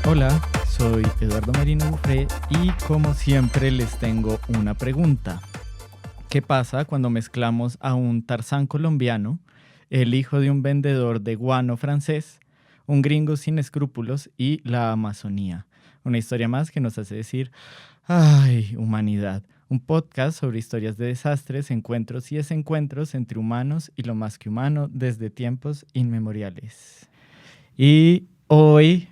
Hola, soy Eduardo Marino Bufré y como siempre les tengo una pregunta. ¿Qué pasa cuando mezclamos a un Tarzán colombiano, el hijo de un vendedor de guano francés, un gringo sin escrúpulos y la Amazonía? Una historia más que nos hace decir, ¡ay, humanidad! Un podcast sobre historias de desastres, encuentros y desencuentros entre humanos y lo más que humano desde tiempos inmemoriales. Y hoy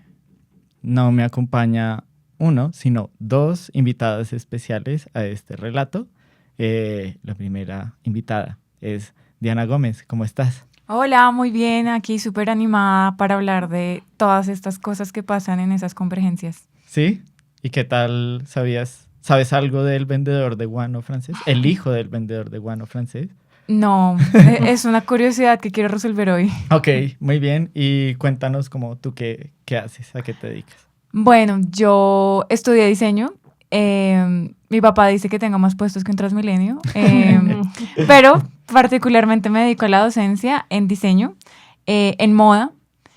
no me acompaña uno, sino dos invitadas especiales a este relato. La primera invitada es Diana Gómez. ¿Cómo estás? Hola, muy bien, aquí súper animada para hablar de todas estas cosas que pasan en esas convergencias. ¿Sí? ¿Y qué tal sabes algo del vendedor de guano francés? ¿El hijo del vendedor de guano francés? No, es una curiosidad que quiero resolver hoy. Ok, muy bien. Y cuéntanos como tú qué haces, a qué te dedicas. Bueno, yo estudié diseño. Mi papá dice que tengo más puestos que un Transmilenio, pero particularmente me dedico a la docencia en diseño, en moda.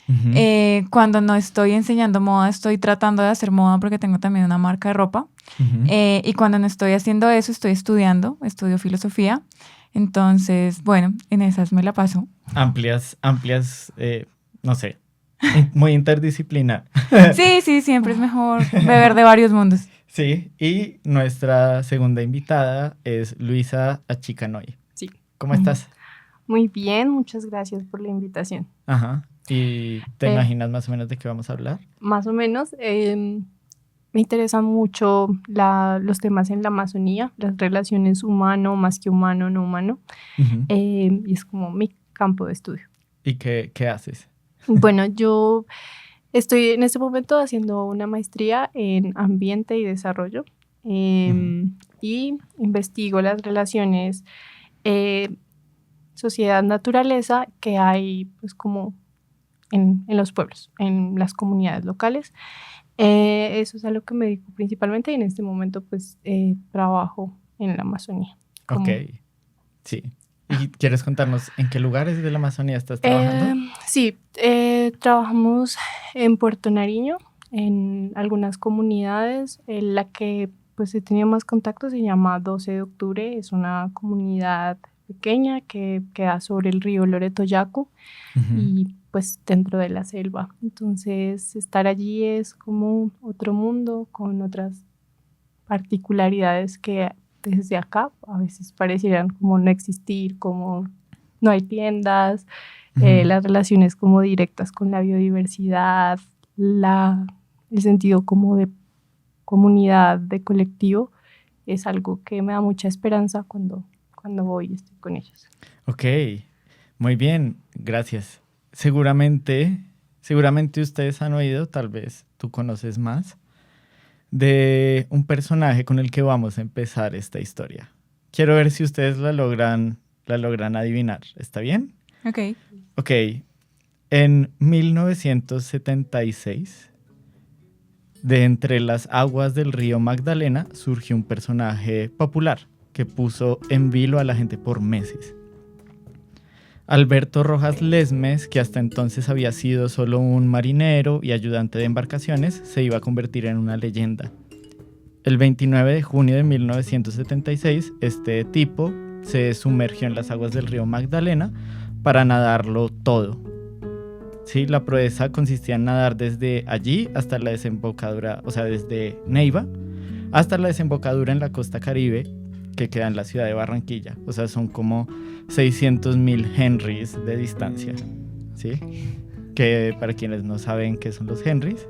Uh-huh. Cuando no estoy enseñando moda, estoy tratando de hacer moda porque tengo también una marca de ropa. Uh-huh. Y cuando no estoy haciendo eso, estudio filosofía. Entonces, bueno, en esas me la paso. Amplias, no sé, muy interdisciplinar. Sí, siempre es mejor beber de varios mundos. Sí, y nuestra segunda invitada es Luisa Achicanoy. Sí. ¿Cómo estás? Muy bien, muchas gracias por la invitación. Ajá. ¿Y te imaginas más o menos de qué vamos a hablar? Más o menos, me interesan mucho los temas en la Amazonía, las relaciones humano, más que humano, no humano. Uh-huh. Y es como mi campo de estudio. ¿Y qué haces? Bueno, yo estoy en este momento haciendo una maestría en ambiente y desarrollo. Y investigo las relaciones sociedad-naturaleza que hay pues como en los pueblos, en las comunidades locales. Eso es a lo que me dedico principalmente y en este momento pues trabajo en la Amazonía. Ok, sí. ¿Y quieres contarnos en qué lugares de la Amazonía estás trabajando? Sí, trabajamos en Puerto Nariño, en algunas comunidades. La que pues he tenido más contacto se llama 12 de octubre, es una comunidad pequeña que queda sobre el río Loreto-Yacu. Uh-huh. Y pues dentro de la selva. Entonces estar allí es como otro mundo con otras particularidades que desde acá a veces parecieran como no existir, como no hay tiendas, uh-huh. Las relaciones como directas con la biodiversidad, el sentido como de comunidad, de colectivo, es algo que me da mucha esperanza cuando voy y estoy con ellos. Ok, muy bien, gracias. Seguramente ustedes han oído, tal vez tú conoces más, de un personaje con el que vamos a empezar esta historia. Quiero ver si ustedes la logran adivinar. ¿Está bien? Ok. En 1976, de entre las aguas del río Magdalena, surgió un personaje popular que puso en vilo a la gente por meses. Alberto Rojas Lesmes, que hasta entonces había sido solo un marinero y ayudante de embarcaciones, se iba a convertir en una leyenda. El 29 de junio de 1976, este tipo se sumergió en las aguas del río Magdalena para nadarlo todo. Sí, la proeza consistía en nadar desde allí hasta la desembocadura, o sea, desde Neiva hasta la desembocadura en la costa Caribe, que queda en la ciudad de Barranquilla. O sea, son como 600,000 henrys de distancia, ¿sí? Que para quienes no saben qué son los henrys,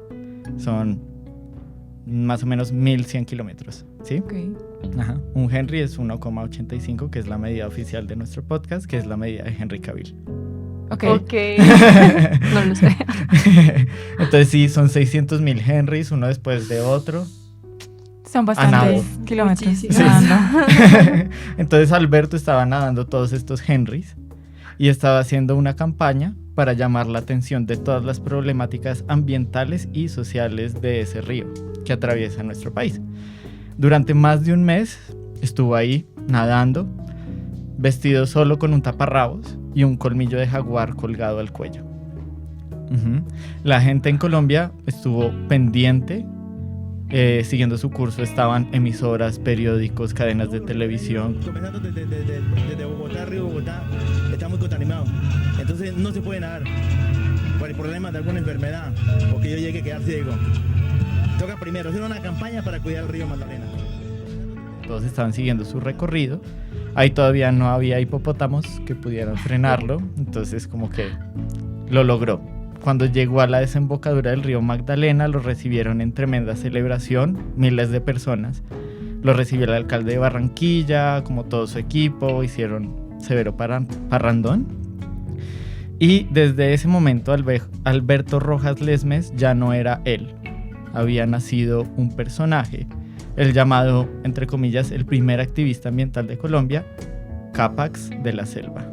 son más o menos 1,100 kilómetros, ¿sí? Okay. Ajá. Un henry es 1,85, que es la medida oficial de nuestro podcast, que es la medida de Henry Cavill. Ok. No lo sé. Entonces sí, son 600,000 henrys, uno después de otro. Son bastantes kilómetros. Sí. Entonces Alberto estaba nadando todos estos henrys y estaba haciendo una campaña para llamar la atención de todas las problemáticas ambientales y sociales de ese río que atraviesa nuestro país. Durante más de un mes estuvo ahí nadando, vestido solo con un taparrabos y un colmillo de jaguar colgado al cuello. Ujú. La gente en Colombia estuvo pendiente, siguiendo su curso. Estaban emisoras, periódicos, cadenas de televisión. Comenzando desde Bogotá, Río Bogotá, está muy contaminado. Entonces no se puede nadar por el problema de alguna enfermedad o que yo llegue a quedar ciego. Toca primero hacer una campaña para cuidar el río Magdalena. Todos estaban siguiendo su recorrido. Ahí todavía no había hipopótamos que pudieran frenarlo, entonces como que lo logró. Cuando llegó a la desembocadura del río Magdalena, lo recibieron en tremenda celebración, miles de personas. Lo recibió el alcalde de Barranquilla, como todo su equipo, hicieron severo parrandón. Y desde ese momento Alberto Rojas Lesmes ya no era él. Había nacido un personaje, el llamado, entre comillas, el primer activista ambiental de Colombia, Cápax de la Selva.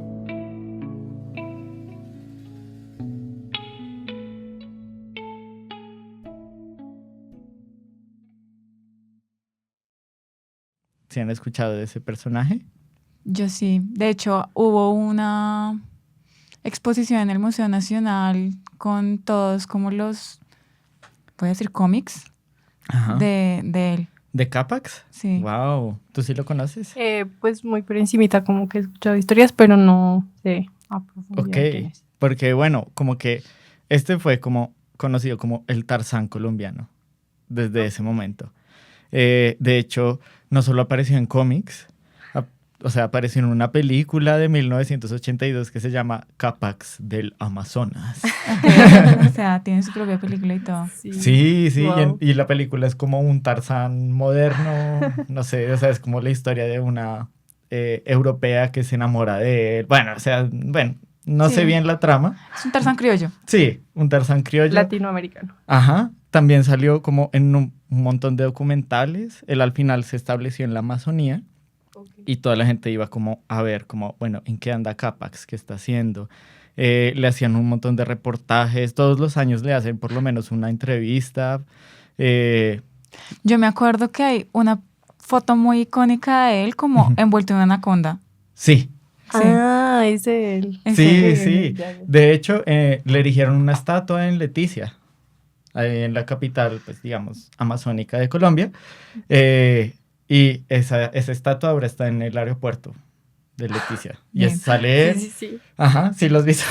¿Se han escuchado de ese personaje? Yo sí. De hecho, hubo una exposición en el Museo Nacional con todos como los, voy a decir, cómics Ajá. de él. ¿De Cápax? Sí. Wow. ¿Tú sí lo conoces? Pues muy por encimita, como que he escuchado historias, pero no sé a profundidad Ok, quién es. porque bueno, como que este fue como conocido como el Tarzán colombiano desde ese momento. De hecho, no solo apareció en cómics, o sea, apareció en una película de 1982 que se llama Cápax del Amazonas. O sea, tiene su propia película y todo. Sí, sí, Wow. y la película es como un Tarzán moderno, no sé, o sea, es como la historia de una europea que se enamora de él. Bueno, o sea, bueno, no Sí. sé bien la trama. Es un Tarzán criollo. Sí, un Tarzán criollo. Latinoamericano. Ajá, también salió como en un montón de documentales. Él al final se estableció en la Amazonía y toda la gente iba como a ver como, bueno, ¿en qué anda Cápax? ¿Qué está haciendo? Le hacían un montón de reportajes. Todos los años le hacen por lo menos una entrevista. Yo me acuerdo que hay una foto muy icónica de él como Ujú. envuelto en una anaconda. Sí, Sí. Ah, es él. ¿En sí, serio? sí. Ya, ya. De hecho, le erigieron una estatua en Leticia, ahí en la capital, pues digamos, amazónica de Colombia. Y esa estatua ahora está en el aeropuerto de Leticia. Y Bien. sale... Sí, sí, sí. Ajá, sí los viste.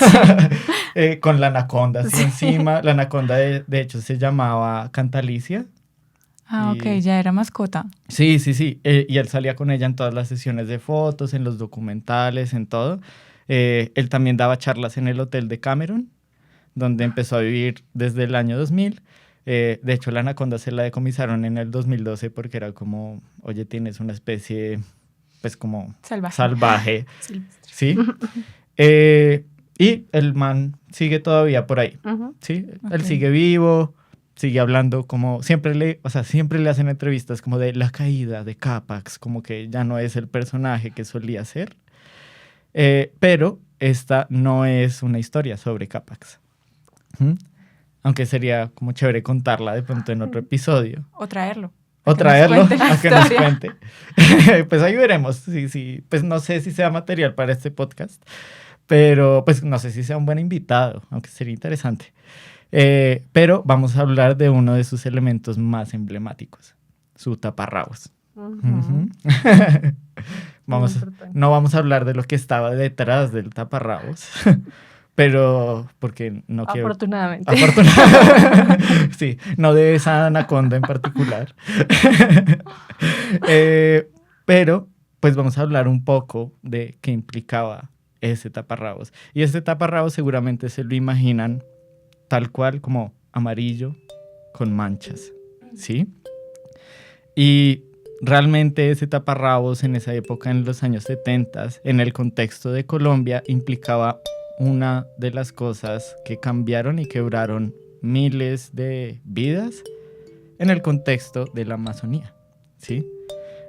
Con la anaconda así Sí. encima. La anaconda de hecho se llamaba Cantalicia. Ah, Y- ok, ya era mascota. Sí, sí, sí. Y él salía con ella en todas las sesiones de fotos, en los documentales, en todo. Él también daba charlas en el hotel de Cameron, donde empezó a vivir desde el año 2000. De hecho, la anaconda se la decomisaron en el 2012 porque era como, oye, tienes una especie, pues como Salvaje. salvaje, Silvestre. ¿sí? Y el man sigue todavía por ahí, Ujú. ¿sí? Ok. Él sigue vivo, sigue hablando como, siempre le hacen entrevistas como de la caída de Cápax, como que ya no es el personaje que solía ser. Pero esta no es una historia sobre Cápax. ¿Mm? Aunque sería como chévere contarla de pronto en otro episodio. O traerlo. O A que nos traerlo cuente la a que nos historia. cuente. Pues ahí veremos. Sí. Pues no sé si sea material para este podcast, pero pues no sé si sea un buen invitado, aunque sería interesante. Pero vamos a hablar de uno de sus elementos más emblemáticos, su taparrabos. Ujú. Ujú. Muy importante. No vamos a hablar de lo que estaba detrás del taparrabos, pero porque no quiero... Afortunadamente. Afortunadamente. Sí, no de esa anaconda en particular. Pero, pues vamos a hablar un poco de qué implicaba ese taparrabos. Y este taparrabos seguramente se lo imaginan tal cual como amarillo con manchas, ¿sí? Y realmente ese taparrabos en esa época, en los años 70, en el contexto de Colombia, implicaba una de las cosas que cambiaron y quebraron miles de vidas en el contexto de la Amazonía, ¿sí?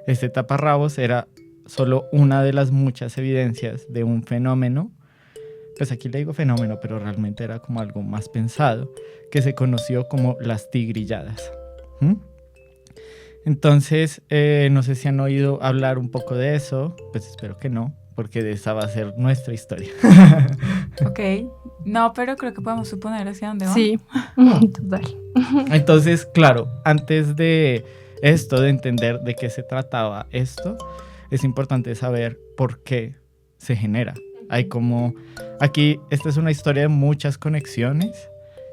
Este taparrabos era solo una de las muchas evidencias de un fenómeno, pues aquí le digo fenómeno, pero realmente era como algo más pensado, que se conoció como las tigrilladas. ¿Mm? Entonces, no sé si han oído hablar un poco de eso, pues espero que no, porque de esa va a ser nuestra historia. Ok. No, pero creo que podemos suponer hacia dónde va. Sí, total. Entonces, claro, antes de esto, de entender de qué se trataba esto, es importante saber por qué se genera. Hay como, aquí, esta es una historia de muchas conexiones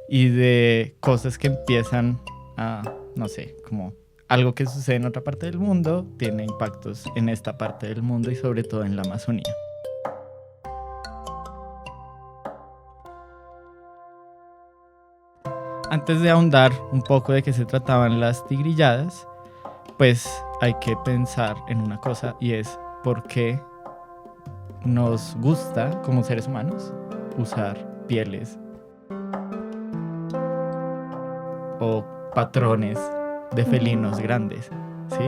y de cosas que empiezan a, no sé, como algo que sucede en otra parte del mundo, tiene impactos en esta parte del mundo y sobre todo en la Amazonía. Antes de ahondar un poco de qué se trataban las tigrilladas, pues hay que pensar en una cosa y es por qué nos gusta como seres humanos usar pieles o patrones de felinos grandes, ¿sí?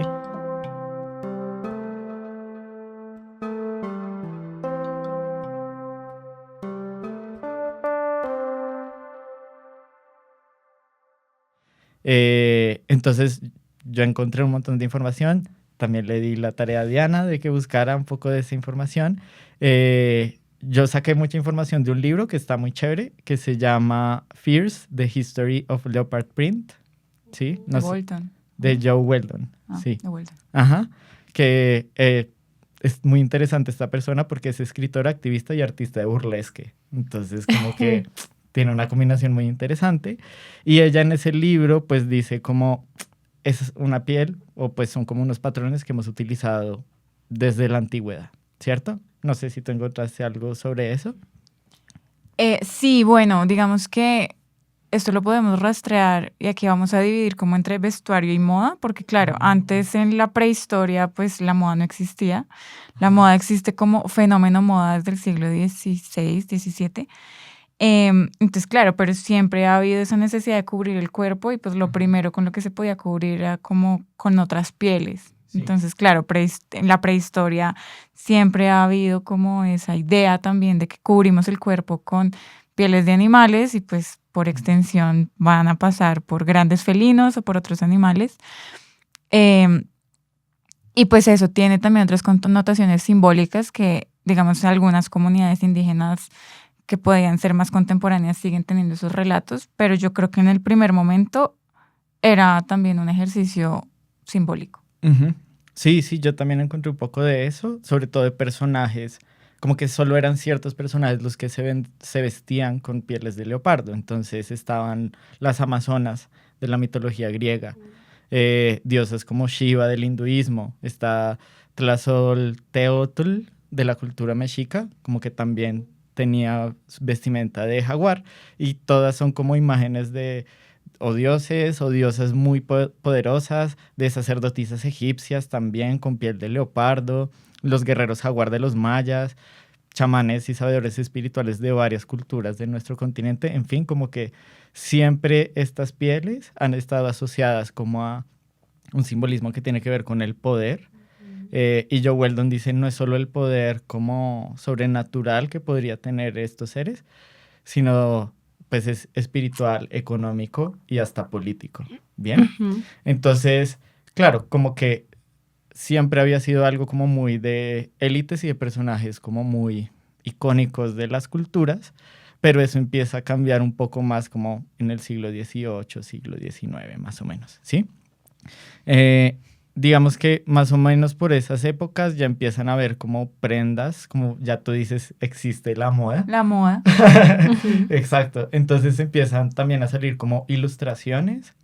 Entonces yo encontré un montón de información, también le di la tarea a Diana de que buscara un poco de esa información. Yo saqué mucha información de un libro que está muy chévere, que se llama Fierce, The History of Leopard Print, ¿sí? De Bolton. De Joe Weldon, Ah, sí. de Bolton. Ajá, que es muy interesante esta persona porque es escritora, activista y artista de burlesque. Entonces, como que tiene una combinación muy interesante. Y ella en ese libro, pues dice como es una piel o pues son como unos patrones que hemos utilizado desde la antigüedad, ¿cierto? No sé si tú encontraste algo sobre eso. Sí, bueno, digamos que esto lo podemos rastrear y aquí vamos a dividir como entre vestuario y moda, porque claro, antes en la prehistoria pues la moda no existía. La moda existe como fenómeno moda desde el siglo XVI, XVII. Entonces, claro, pero siempre ha habido esa necesidad de cubrir el cuerpo y pues lo primero con lo que se podía cubrir era como con otras pieles. Sí. Entonces, claro, en la prehistoria siempre ha habido como esa idea también de que cubrimos el cuerpo con pieles de animales y pues por extensión van a pasar por grandes felinos o por otros animales. Y pues eso tiene también otras connotaciones simbólicas que, digamos, algunas comunidades indígenas que podían ser más contemporáneas siguen teniendo esos relatos, pero yo creo que en el primer momento era también un ejercicio simbólico. Uh-huh. Sí, yo también encontré un poco de eso, sobre todo de personajes, como que solo eran ciertos personajes los que se vestían con pieles de leopardo. Entonces estaban las amazonas de la mitología griega, diosas como Shiva del hinduismo, está Tlazolteotl de la cultura mexica, como que también tenía vestimenta de jaguar, y todas son como imágenes de o dioses o diosas muy poderosas, de sacerdotisas egipcias también con piel de leopardo, los guerreros jaguar de los mayas, chamanes y sabedores espirituales de varias culturas de nuestro continente. En fin, como que siempre estas pieles han estado asociadas como a un simbolismo que tiene que ver con el poder. Y Joe Weldon dice, no es solo el poder como sobrenatural que podría tener estos seres, sino pues es espiritual, económico y hasta político. ¿Bien? Ujú. Entonces, claro, como que siempre había sido algo como muy de élites y de personajes como muy icónicos de las culturas, pero eso empieza a cambiar un poco más como en el siglo XVIII, siglo XIX, más o menos, ¿sí? Digamos que más o menos por esas épocas ya empiezan a ver como prendas, como ya tú dices, existe la moda. La moda. Exacto. Entonces empiezan también a salir como ilustraciones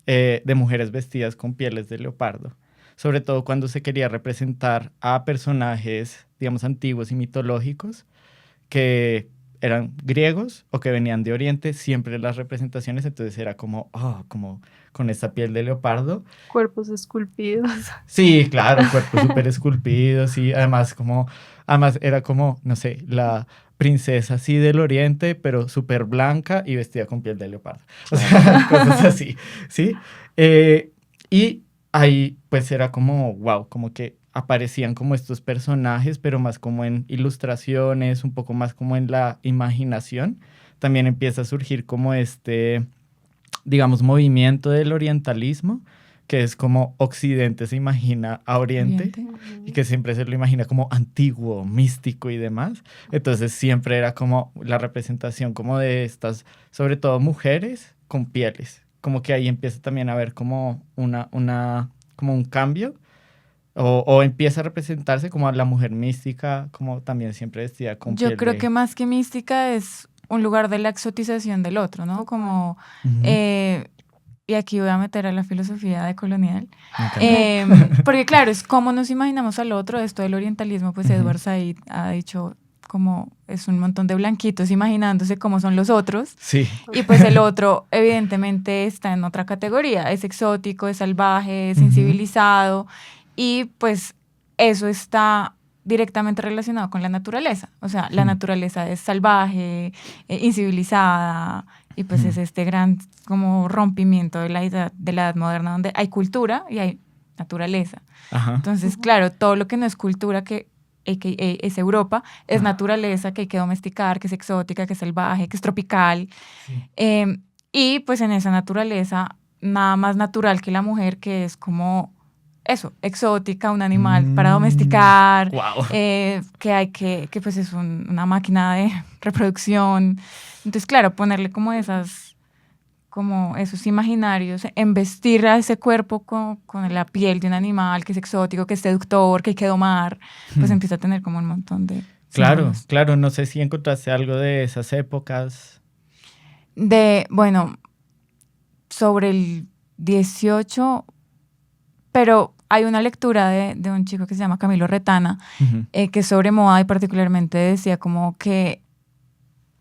de mujeres vestidas con pieles de leopardo. Sobre todo cuando se quería representar a personajes, digamos, antiguos y mitológicos que eran griegos o que venían de Oriente, siempre las representaciones, entonces era como, como con esta piel de leopardo. Cuerpos esculpidos. Sí, claro, cuerpos súper esculpidos, sí, además era como, no sé, la princesa así del Oriente, pero súper blanca y vestida con piel de leopardo. O sea, cosas así, ¿sí? Y ahí pues era como, wow, como que aparecían como estos personajes, pero más como en ilustraciones, un poco más como en la imaginación. También empieza a surgir como digamos, movimiento del orientalismo, que es como Occidente se imagina a Oriente, y que siempre se lo imagina como antiguo, místico y demás. Entonces siempre era como la representación como de estas, sobre todo mujeres con pieles. Como que ahí empieza también a haber como como un cambio, o empieza a representarse como a la mujer mística, como también siempre vestida con Yo piel creo de... que más que mística es un lugar de la exotización del otro, ¿no? Como, Ujú, y aquí voy a meter a la filosofía de colonial, me encanta. porque claro, es cómo nos imaginamos al otro, esto del orientalismo, pues Ujú. Edward Said ha dicho como es un montón de blanquitos imaginándose cómo son los otros, Sí. y pues el otro evidentemente está en otra categoría, es exótico, es salvaje, es Ujú. incivilizado, y pues eso está directamente relacionado con la naturaleza. O sea, la Mm. naturaleza es salvaje, incivilizada, y pues es este gran como rompimiento de la edad moderna donde hay cultura y hay naturaleza. Ajá. Entonces, claro, todo lo que no es cultura, que AKA es Europa, es naturaleza que hay que domesticar, que es exótica, que es salvaje, que es tropical. Sí. Y pues en esa naturaleza, nada más natural que la mujer, que es como eso, exótica, un animal para domesticar, Wow. que hay que pues es una máquina de reproducción. Entonces, claro, ponerle como esos imaginarios, embestir a ese cuerpo con la piel de un animal que es exótico, que es seductor, que hay que domar, pues empieza a tener como un montón de Claro, símbolos. claro, no sé si encontraste algo de esas épocas. Bueno, sobre el 18, pero hay una lectura de un chico que se llama Camilo Retana, Ujú. que es sobre moda y particularmente decía como que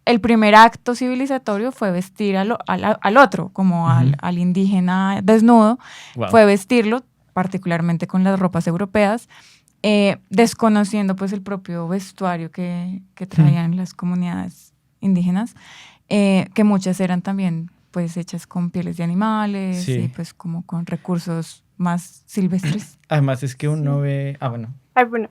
el primer acto civilizatorio fue vestir al otro, como Ujú. al indígena desnudo, Wow. fue vestirlo, particularmente con las ropas europeas, desconociendo pues el propio vestuario que traían las comunidades indígenas, que muchas eran también pues hechas con pieles de animales Sí. y pues como con recursos más silvestres. Además es que uno Sí. ve... Ah, bueno. Ay, bueno,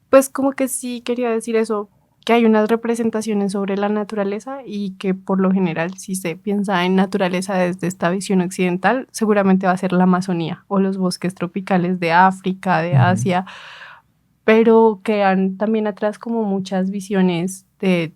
pues como que sí quería decir eso, que hay unas representaciones sobre la naturaleza y que por lo general si se piensa en naturaleza desde esta visión occidental, seguramente va a ser la Amazonía o los bosques tropicales de África, de Ujú. Asia, pero quedan también atrás como muchas visiones de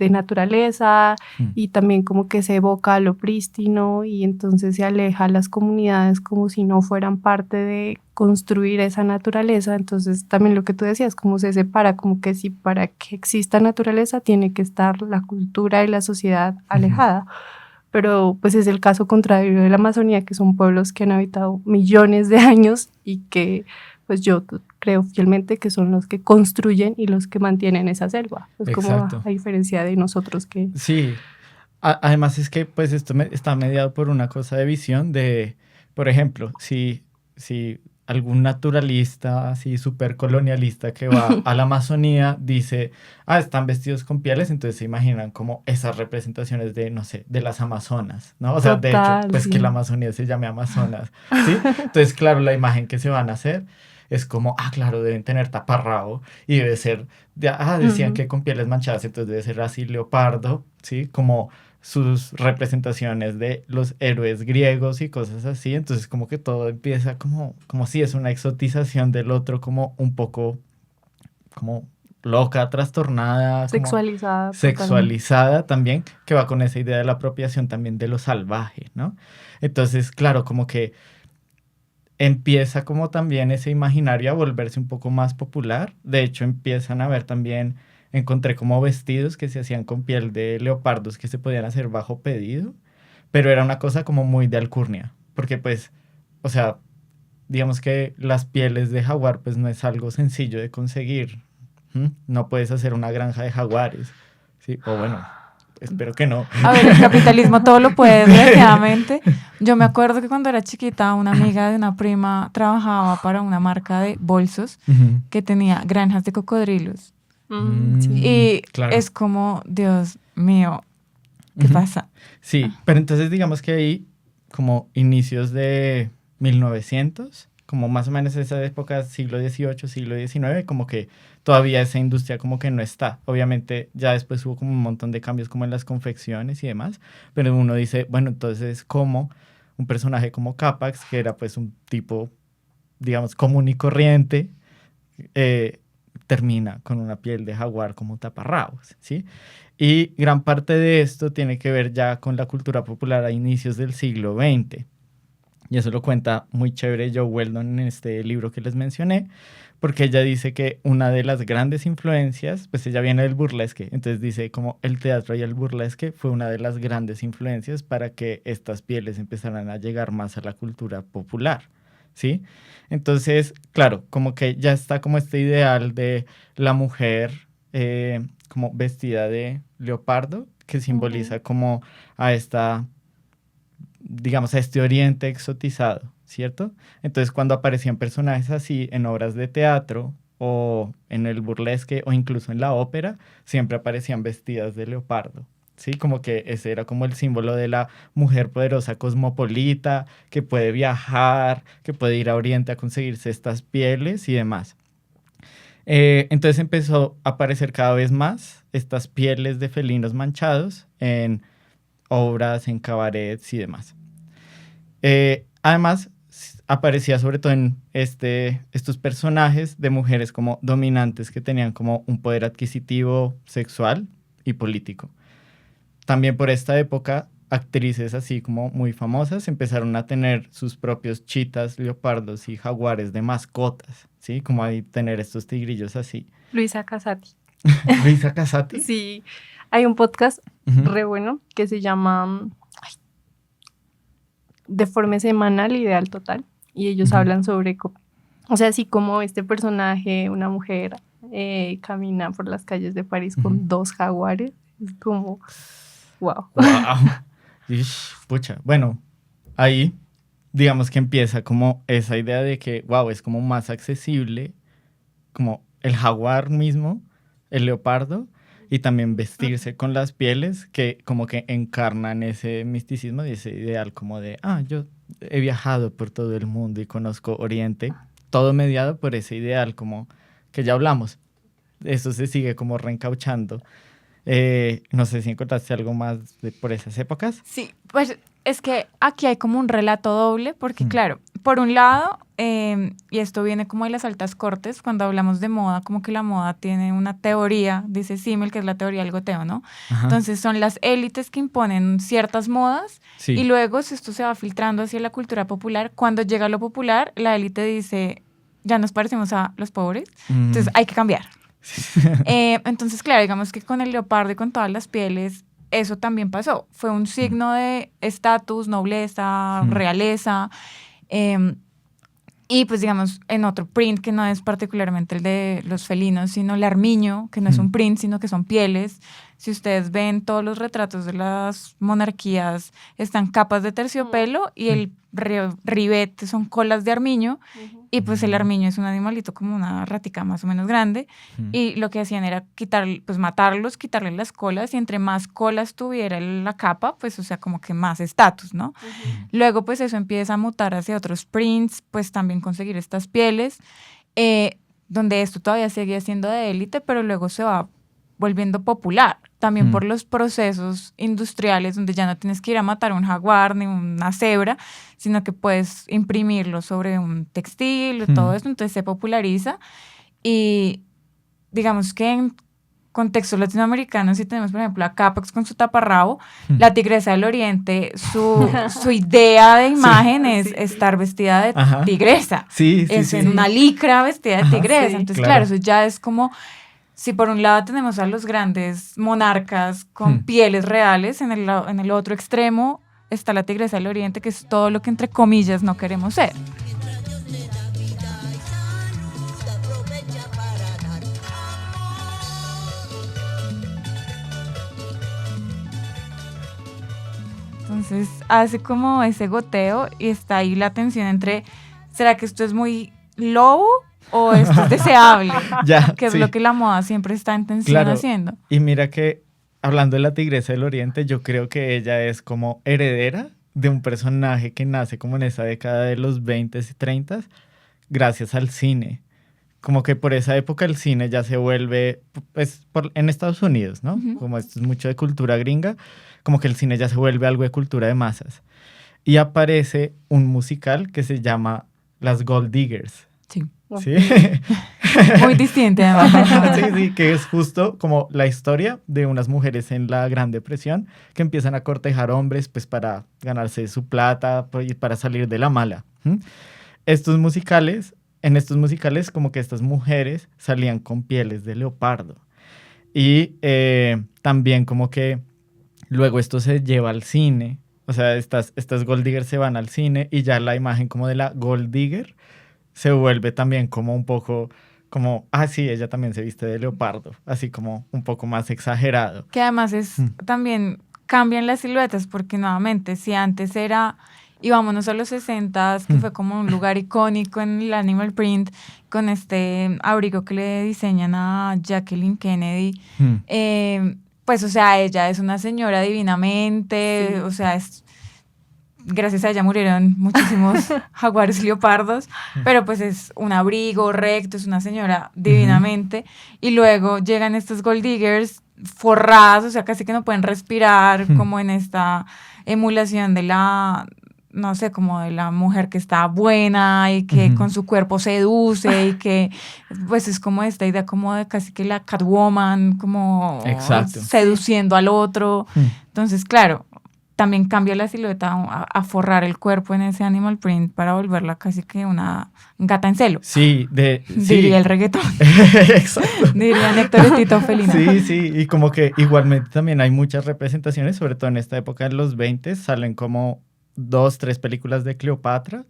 naturaleza y también como que se evoca a lo prístino y entonces se aleja a las comunidades como si no fueran parte de construir esa naturaleza. Entonces también lo que tú decías, como se separa, como que si para que exista naturaleza tiene que estar la cultura y la sociedad alejada. Pero pues es el caso contrario de la Amazonía, que son pueblos que han habitado millones de años y que pues yo creo fielmente que son los que construyen y los que mantienen esa selva. Es como Exacto. a diferencia de nosotros que... Sí. Además es que pues esto está mediado por una cosa de visión de, por ejemplo, si algún naturalista así súper colonialista que va a la Amazonía dice, están vestidos con pieles, entonces se imaginan como esas representaciones de, no sé, de las Amazonas, ¿no? O sea, de hecho, Total, pues sí. que la Amazonía se llame Amazonas, ¿sí? Entonces, claro, la imagen que se van a hacer es como, claro, deben tener taparrabo y debe ser, decían que con pieles manchadas, entonces debe ser así leopardo, ¿sí? Como sus representaciones de los héroes griegos y cosas así, entonces como que todo empieza como si es una exotización del otro, como un poco como loca, trastornada, como Sexualizada. sexualizada también, que va con esa idea de la apropiación también de lo salvaje, ¿no? Entonces, claro, como que empieza como también ese imaginario a volverse un poco más popular. De hecho, empiezan a ver también, encontré como vestidos que se hacían con piel de leopardos que se podían hacer bajo pedido, pero era una cosa como muy de alcurnia, porque pues, o sea, digamos que las pieles de jaguar pues no es algo sencillo de conseguir. No puedes hacer una granja de jaguares, ¿sí? O bueno, espero que no. A ver, el capitalismo todo lo puede, desgraciadamente. Yo me acuerdo que cuando era chiquita, una amiga de una prima trabajaba para una marca de bolsos Ujú. que tenía granjas de cocodrilos. Sí. Y Claro. es como, Dios mío, ¿qué Ujú. pasa? Sí, pero entonces digamos que ahí, como inicios de 1900, como más o menos esa época, siglo XVIII, siglo XIX, como que todavía esa industria como que no está. Obviamente ya después hubo como un montón de cambios como en las confecciones y demás, pero uno dice, bueno, entonces, ¿cómo un personaje como Capax, que era pues un tipo, digamos, común y corriente, termina con una piel de jaguar como taparrabos, ¿sí? Y gran parte de esto tiene que ver ya con la cultura popular a inicios del siglo XX. Y eso lo cuenta muy chévere Jo Weldon en este libro que les mencioné, porque ella dice que una de las grandes influencias, pues ella viene del burlesque, entonces dice como el teatro y el burlesque fue una de las grandes influencias para que estas pieles empezaran a llegar más a la cultura popular, ¿sí? Entonces, claro, como que ya está como este ideal de la mujer como vestida de leopardo, que simboliza como a esta, digamos, a este oriente exotizado, ¿cierto? Entonces, cuando aparecían personajes así en obras de teatro o en el burlesque o incluso en la ópera, siempre aparecían vestidas de leopardo, ¿sí? Como que ese era como el símbolo de la mujer poderosa cosmopolita, que puede viajar, que puede ir a Oriente a conseguirse estas pieles y demás. Entonces empezó a aparecer cada vez más estas pieles de felinos manchados en obras, en cabarets y demás. Además, aparecía sobre todo en estos personajes de mujeres como dominantes que tenían como un poder adquisitivo sexual y político. También por esta época, actrices así como muy famosas empezaron a tener sus propios chitas, leopardos y jaguares de mascotas, ¿sí? Como ahí tener estos tigrillos así. Luisa Casati. Luisa Casati. Sí, hay un podcast Ujú. re bueno que se llama Deforme Semanal, Ideal Total, y ellos Ujú. hablan sobre, o sea, así como este personaje, una mujer, camina por las calles de París con Ujú. 2 jaguares, es como, wow. Wow. Pucha. Bueno, ahí digamos que empieza como esa idea de que, wow, es como más accesible, como el jaguar mismo, el leopardo, y también vestirse con las pieles que como que encarnan ese misticismo y ese ideal como de, yo he viajado por todo el mundo y conozco Oriente, todo mediado por ese ideal como que ya hablamos. Eso se sigue como reencauchando. No sé si encontraste algo más por esas épocas. Sí, pues es que aquí hay como un relato doble, porque claro, por un lado, y esto viene como de las altas cortes, cuando hablamos de moda, como que la moda tiene una teoría, dice Simmel, que es la teoría del goteo, ¿no? Ajá. Entonces son las élites que imponen ciertas modas Sí. y luego esto se va filtrando hacia la cultura popular. Cuando llega lo popular, la élite dice, ya nos parecemos a los pobres, entonces hay que cambiar. Entonces, claro, digamos que con el leopardo y con todas las pieles, eso también pasó. Fue un signo de estatus, nobleza, realeza. Y pues digamos, en otro print que no es particularmente el de los felinos, sino el armiño, que no es un print, sino que son pieles. Si ustedes ven todos los retratos de las monarquías, están capas de terciopelo y el ribete son colas de armiño. Y pues el armiño es un animalito como una ratica más o menos grande. Y lo que hacían era pues matarlos, quitarle las colas, y entre más colas tuviera la capa, pues o sea, como que más estatus, ¿no? Luego pues eso empieza a mutar hacia otros prints, pues también conseguir estas pieles, donde esto todavía seguía siendo de élite, pero luego se va volviendo popular, también por los procesos industriales, donde ya no tienes que ir a matar un jaguar ni una cebra, sino que puedes imprimirlo sobre un textil, todo esto, entonces se populariza. Y digamos que en contextos latinoamericanos, si tenemos, por ejemplo, a Capax con su taparrabo, la tigresa del oriente, su idea de imagen es estar vestida de tigresa. Sí, es en una licra vestida de tigresa. Entonces, claro, eso ya es como, si por un lado tenemos a los grandes monarcas con pieles reales, en el otro extremo está la tigresa del oriente, que es todo lo que entre comillas no queremos ser. Entonces hace como ese goteo y está ahí la tensión entre, ¿será que esto es muy lobo o esto es deseable? Que es lo que la moda siempre está en tensión haciendo. Y mira que, hablando de la tigresa del oriente, yo creo que ella es como heredera de un personaje que nace como en esa década de los 20s y 30s, gracias al cine. Como que por esa época el cine ya se vuelve, pues, en Estados Unidos, ¿no? Como esto es mucho de cultura gringa, como que el cine ya se vuelve algo de cultura de masas. y aparece un musical que se llama Las Gold Diggers. Sí. ¿Sí? Muy distinto, además. Sí, sí, que es justo como la historia de unas mujeres en la Gran Depresión que empiezan a cortejar hombres pues para ganarse su plata y para salir de la mala. ¿Mm? En estos musicales como que estas mujeres salían con pieles de leopardo y también como que luego esto se lleva al cine, o sea, estas Gold Diggers se van al cine y ya la imagen como de la Gold Digger se vuelve también como un poco como, sí, ella también se viste de leopardo, así como un poco más exagerado. Que además también cambian las siluetas, porque nuevamente, si antes era, y vámonos a los 60s, que fue como un lugar icónico en el animal print, con este abrigo que le diseñan a Jacqueline Kennedy, pues, o sea, ella es una señora divinamente, o sea, gracias a ella murieron muchísimos jaguares leopardos, pero pues es un abrigo recto, es una señora divinamente, y luego llegan estos gold diggers forradas, o sea, casi que no pueden respirar, como en esta emulación de la, no sé, como de la mujer que está buena y que con su cuerpo seduce y que pues es como esta idea como de casi que la Catwoman, como seduciendo al otro. Entonces, claro, también cambia la silueta a forrar el cuerpo en ese animal print para volverla casi que una gata en celo. Sí, diría el reggaetón. Exacto. Diría Néctor Tito Felina. Sí, sí, y como que igualmente también hay muchas representaciones, sobre todo en esta época de los 20, salen como 2, 3 películas de Cleopatra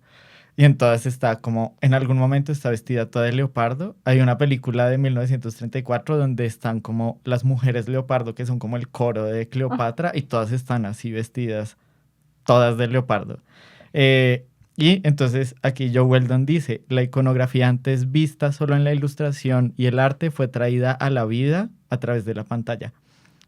y en todas está como, en algún momento está vestida toda de leopardo. Hay una película de 1934 donde están como las mujeres leopardo, que son como el coro de Cleopatra, y todas están así vestidas, todas de leopardo. Y entonces aquí Joe Weldon dice, la iconografía antes vista solo en la ilustración y el arte fue traída a la vida a través de la pantalla.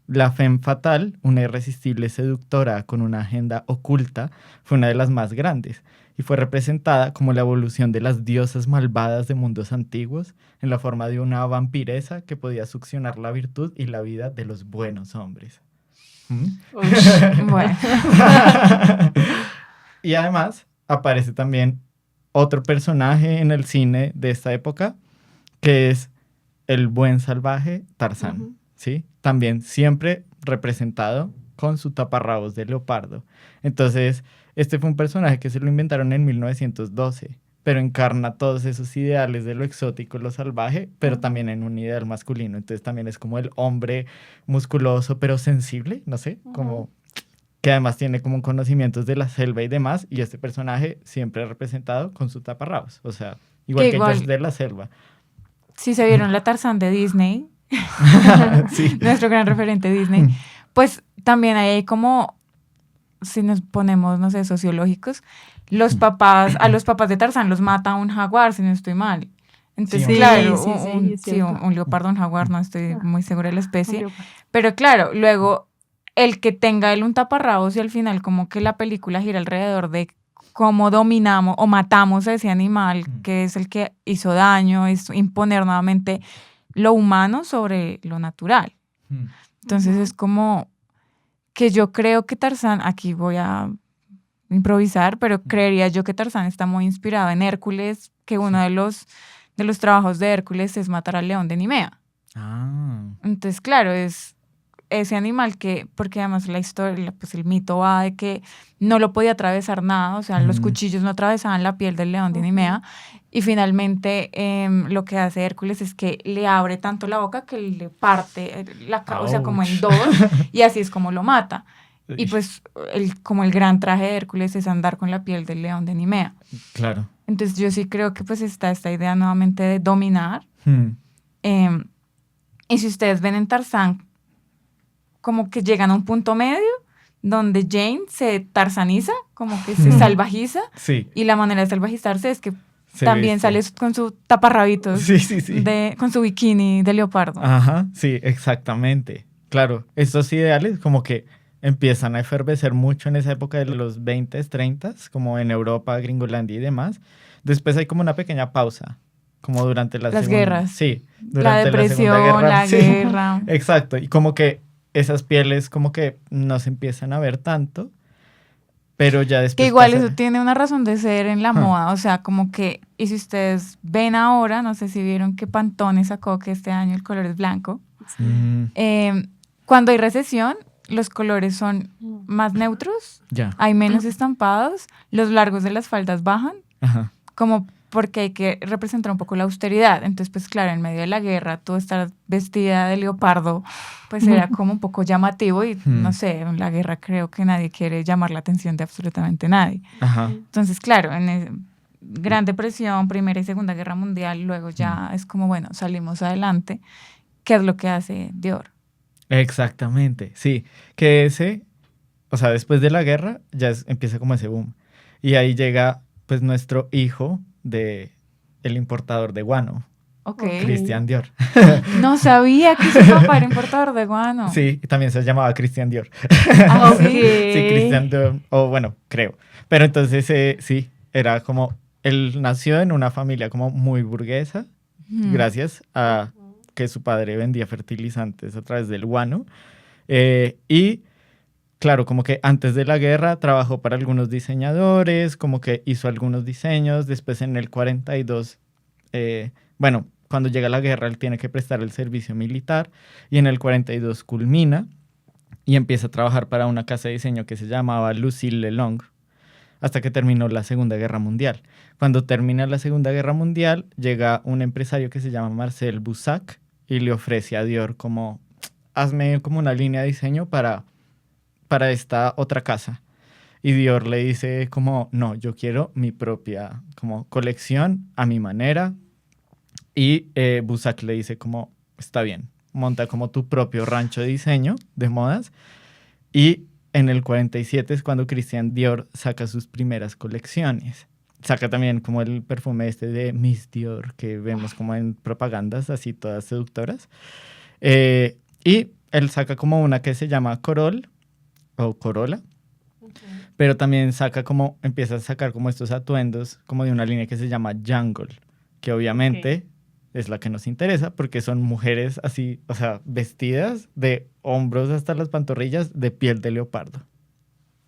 La femme fatale, una irresistible seductora con una agenda oculta, fue una de las más grandes y fue representada como la evolución de las diosas malvadas de mundos antiguos en la forma de una vampiresa que podía succionar la virtud y la vida de los buenos hombres. Bueno. Y además aparece también otro personaje en el cine de esta época que es el buen salvaje Tarzán. ¿Sí? También siempre representado con su taparrabos de leopardo. Entonces, este fue un personaje que se lo inventaron en 1912, pero encarna todos esos ideales de lo exótico, lo salvaje, pero también en un ideal masculino. Entonces, también es como el hombre musculoso, pero sensible, no sé, como que además tiene como conocimientos de la selva y demás, y este personaje siempre representado con su taparrabos. O sea, igual que George de la Selva. Si se vieron la Tarzán de Disney, sí. Nuestro gran referente Disney, pues también hay como, si nos ponemos, no sé, sociológicos, a los papás de Tarzán los mata un jaguar, si no estoy mal. Entonces, sí, claro, un leopardo, un jaguar, no estoy muy segura de la especie, pero claro, luego el que tenga él un taparrabos y al final como que la película gira alrededor de cómo dominamos o matamos a ese animal que es el que hizo daño, es imponer nuevamente lo humano sobre lo natural. Entonces es como que yo creo que Tarzán, aquí voy a improvisar, pero creería yo que Tarzán está muy inspirado en Hércules, que uno de los trabajos de Hércules es matar al león de Nimea. Entonces, claro, es ese animal que, porque además la historia, pues el mito va de que no lo podía atravesar nada, o sea, los cuchillos no atravesaban la piel del león de Nimea, y finalmente lo que hace Hércules es que le abre tanto la boca que le parte o sea, como en 2, y así es como lo mata. Y pues como el gran traje de Hércules es andar con la piel del león de Nimea. Claro. Entonces yo sí creo que pues está esta idea nuevamente de dominar. Y si ustedes ven en Tarzán, como que llegan a un punto medio donde Jane se tarzaniza, como que se salvajiza. Sí. Y la manera de salvajizarse es que también sale con su taparrabitos, con su bikini de leopardo. Ajá, sí, exactamente. Claro, estos ideales como que empiezan a efervecer mucho en esa época de los 20s, 30s, como en Europa, Gringolandia y demás. Después hay como una pequeña pausa, como durante las guerras. Sí, durante la depresión, la guerra. Exacto, y como que esas pieles como que no se empiezan a ver tanto. Pero ya después Que igual pasa- eso tiene una razón de ser en la Ah. moda, o sea, como que, y si ustedes ven ahora, no sé si vieron que Pantone sacó que este año el color es blanco. Mm, Cuando hay recesión, los colores son más neutros, ya. hay menos estampados, los largos de las faldas bajan, Ajá. como porque hay que representar un poco la austeridad. Entonces, pues claro, en medio de la guerra, tú estar vestida de leopardo, pues era como un poco llamativo y no sé, en la guerra creo que nadie quiere llamar la atención de absolutamente nadie. Ajá. Entonces, claro, Gran Depresión, Primera y Segunda Guerra Mundial, luego ya es como, bueno, salimos adelante. ¿Qué es lo que hace Dior? Exactamente, sí. Que o sea, después de la guerra ya empieza como ese boom. Y ahí llega pues nuestro hijo de el importador de guano, Ok. Christian Dior. No sabía que su papá era importador de guano. Sí, también se llamaba Christian Dior. Ah, Ok. sí. Sí, Christian Dior, o bueno, creo. Pero entonces sí, era como, él nació en una familia como muy burguesa, gracias a que su padre vendía fertilizantes a través del guano. Y claro, como que antes de la guerra trabajó para algunos diseñadores, como que hizo algunos diseños, después en el 42, bueno, cuando llega la guerra él tiene que prestar el servicio militar y en el 42 culmina y empieza a trabajar para una casa de diseño que se llamaba Lucille Lelong hasta que terminó la Segunda Guerra Mundial. Cuando termina la Segunda Guerra Mundial llega un empresario que se llama Marcel Boussac y le ofrece a Dior como, hazme como una línea de diseño para esta otra casa. Y Dior le dice como, no, yo quiero mi propia como colección a mi manera. Y Boussac le dice como, está bien, monta como tu propio rancho de diseño de modas. Y en el 47 es cuando Christian Dior saca sus primeras colecciones. Saca también como el perfume este de Miss Dior que vemos como en propagandas así todas seductoras. Y él saca como una que se llama Corol o Corolla. Pero también empieza a sacar como estos atuendos como de una línea que se llama Jungle, que obviamente es la que nos interesa porque son mujeres así, o sea, vestidas de hombros hasta las pantorrillas de piel de leopardo,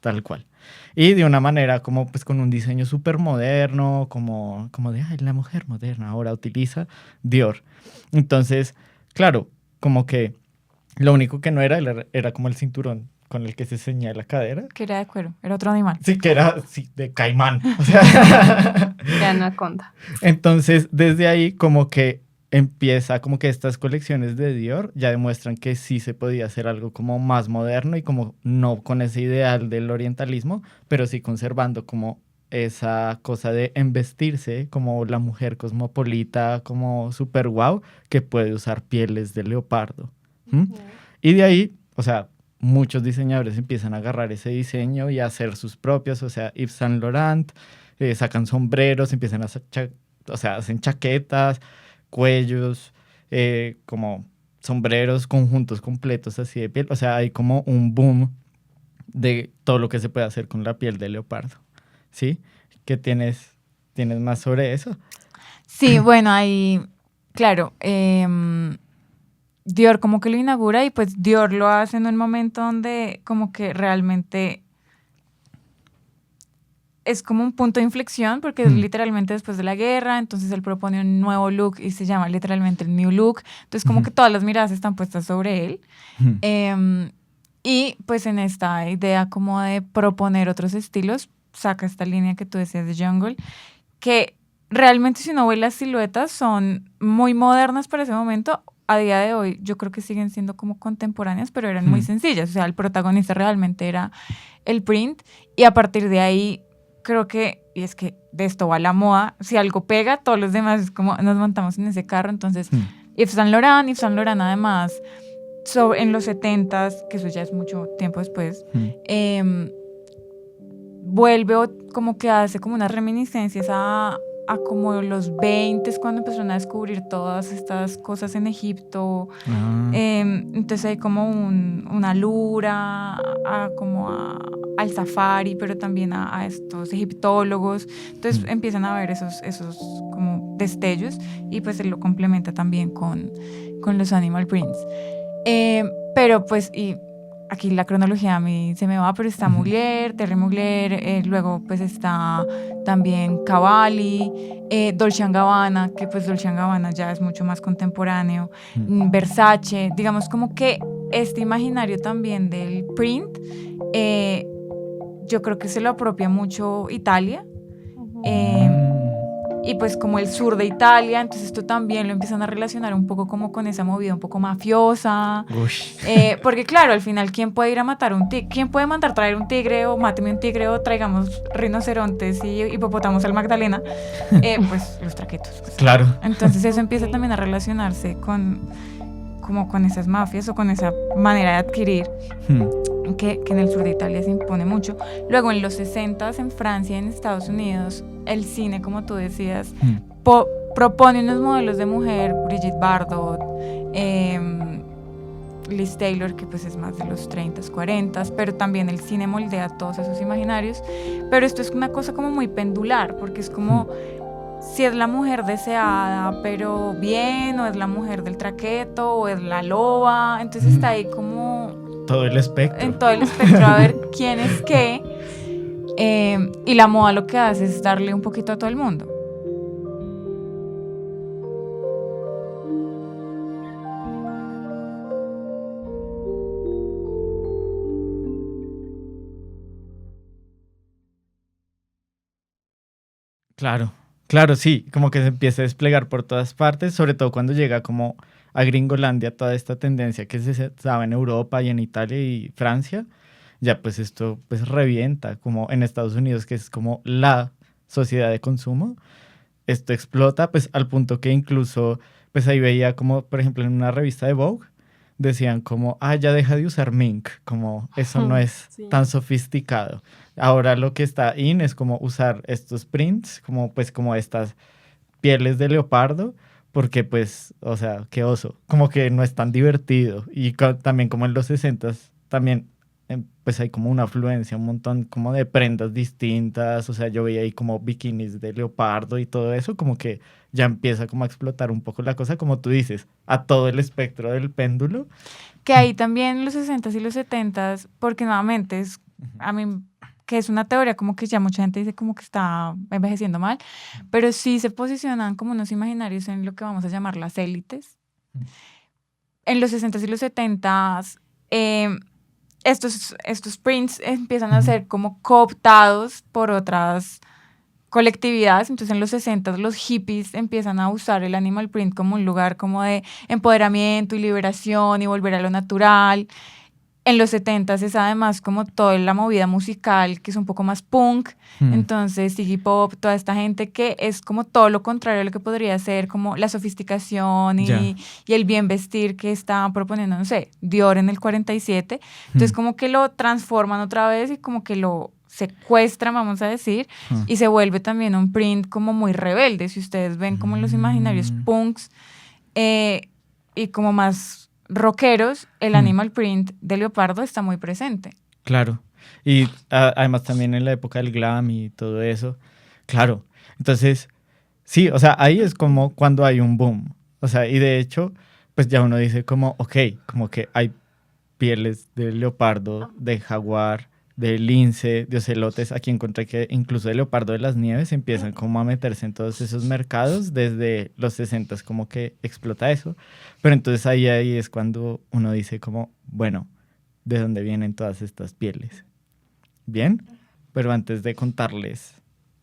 tal cual. Y de una manera como pues con un diseño súper moderno, como de, ay, la mujer moderna ahora utiliza Dior. Entonces, claro, como que lo único que no era como el cinturón con el que se ceñía la cadera. Que era de cuero, era otro animal. Sí, que era de caimán. O sea, De anaconda. entonces, desde ahí como que empieza, como que estas colecciones de Dior ya demuestran que sí se podía hacer algo como más moderno y como no con ese ideal del orientalismo, pero sí conservando como esa cosa de embestirse como la mujer cosmopolita, como súper guau, que puede usar pieles de leopardo. ¿Mm? Y de ahí, o sea, muchos diseñadores empiezan a agarrar ese diseño y a hacer sus propios, o sea, Yves Saint Laurent, sacan sombreros, empiezan a hacer, o sea, hacen chaquetas, cuellos, como sombreros, conjuntos completos así de piel, o sea, hay como un boom de todo lo que se puede hacer con la piel de leopardo, ¿sí? ¿Qué tienes más sobre eso? Sí, bueno, ahí, claro, Dior como que lo inaugura y pues Dior lo hace en un momento donde como que realmente es como un punto de inflexión porque es literalmente después de la guerra, entonces él propone un nuevo look y se llama literalmente el New Look, entonces como que todas las miradas están puestas sobre él. Y pues en esta idea como de proponer otros estilos, saca esta línea que tú decías de Jungle, que realmente si uno ve las siluetas son muy modernas para ese momento. A día de hoy yo creo que siguen siendo como contemporáneas, pero eran muy sencillas. O sea, el protagonista realmente era el print y a partir de ahí creo que, y es que de esto va la moda, si algo pega, todos los demás es como nos montamos en ese carro. Entonces, Yves Saint Laurent además, en los 70s, que eso ya es mucho tiempo después, vuelve como que hace como unas reminiscencias a como los 20s cuando empezaron a descubrir todas estas cosas en Egipto. Entonces hay como una lura al safari, pero también a estos egiptólogos. Entonces empiezan a ver esos como destellos y pues él lo complementa también con los animal prints. Pero pues y aquí la cronología a mí se me va, pero está Mugler, Terry Mugler, luego pues está también Cavalli, Dolce & Gabbana, que pues Dolce & Gabbana ya es mucho más contemporáneo, Versace, digamos como que este imaginario también del print, yo creo que se lo apropia mucho Italia, y pues como el sur de Italia, entonces esto también lo empiezan a relacionar un poco como con esa movida un poco mafiosa, porque claro, al final, ¿quién puede ir a matar un tigre? ¿Quién puede mandar traer un tigre o máteme un tigre o traigamos rinocerontes y hipopótamos al Magdalena? Pues los traquetos. Claro. Entonces eso empieza también a relacionarse con esas mafias o con esa manera de adquirir que en el sur de Italia se impone mucho. Luego en los 60s en Francia y en Estados Unidos el cine, como tú decías, propone unos modelos de mujer, Brigitte Bardot, Liz Taylor, que pues es más de los 30s, 40s, pero también el cine moldea todos esos imaginarios, pero esto es una cosa como muy pendular, porque es como si es la mujer deseada, pero bien, o es la mujer del traqueto, o es la loba, entonces está ahí como todo el espectro. En todo el espectro, a ver quién es qué, y la moda lo que hace es darle un poquito a todo el mundo. Claro, sí, como que se empieza a desplegar por todas partes, sobre todo cuando llega como a Gringolandia toda esta tendencia que se daba en Europa y en Italia y Francia, ya pues esto pues revienta, como en Estados Unidos, que es como la sociedad de consumo, esto explota pues al punto que incluso pues ahí veía como por ejemplo en una revista de Vogue, decían como, ya deja de usar mink, como eso no es tan sofisticado. Ahora lo que está in es como usar estos prints, como pues como estas pieles de leopardo, porque pues, o sea, qué oso, como que no es tan divertido. Y también como en los 60s, también pues hay como una afluencia, un montón como de prendas distintas, o sea, yo veía ahí como bikinis de leopardo y todo eso, como que ya empieza como a explotar un poco la cosa, como tú dices, a todo el espectro del péndulo. Que ahí también los 60s y los 70s, porque nuevamente es, a mí, que es una teoría como que ya mucha gente dice como que está envejeciendo mal, pero sí se posicionan como unos imaginarios en lo que vamos a llamar las élites. En los 60s y los 70s, estos prints empiezan a ser como cooptados por otras colectividades. Entonces en los 60s los hippies empiezan a usar el animal print como un lugar como de empoderamiento y liberación y volver a lo natural. En los 70s es además como toda la movida musical que es un poco más punk, entonces Iggy Pop, toda esta gente que es como todo lo contrario a lo que podría ser como la sofisticación y el bien vestir que está proponiendo, no sé, Dior en el 47, entonces como que lo transforman otra vez y como que lo secuestran, vamos a decir, y se vuelve también un print como muy rebelde, si ustedes ven como los imaginarios punks y como más rockeros, el animal print de leopardo está muy presente. Claro, y además también en la época del glam y todo eso, claro. Entonces, sí, o sea, ahí es como cuando hay un boom, o sea, y de hecho, pues ya uno dice como, ok, como que hay pieles de leopardo, de jaguar, de lince, de ocelotes. Aquí encontré que incluso el leopardo de las nieves empiezan como a meterse en todos esos mercados desde los 60s, como que explota eso. Pero entonces ahí es cuando uno dice como, bueno, ¿de dónde vienen todas estas pieles? ¿Bien? Pero antes de contarles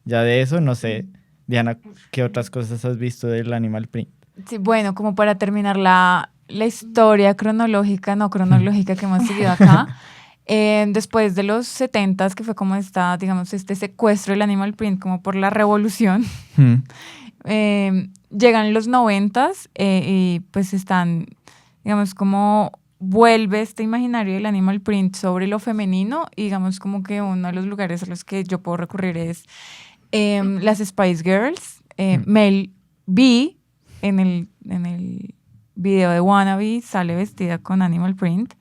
ya de eso, no sé, Diana, ¿qué otras cosas has visto del animal print? Sí, bueno, como para terminar la historia cronológica que hemos seguido acá, después de los 70s, que fue como digamos, este secuestro del animal print como por la revolución, llegan los 90s y pues están, digamos, como vuelve este imaginario del animal print sobre lo femenino y digamos como que uno de los lugares a los que yo puedo recurrir es las Spice Girls, Mel B en el video de Wannabe sale vestida con animal print.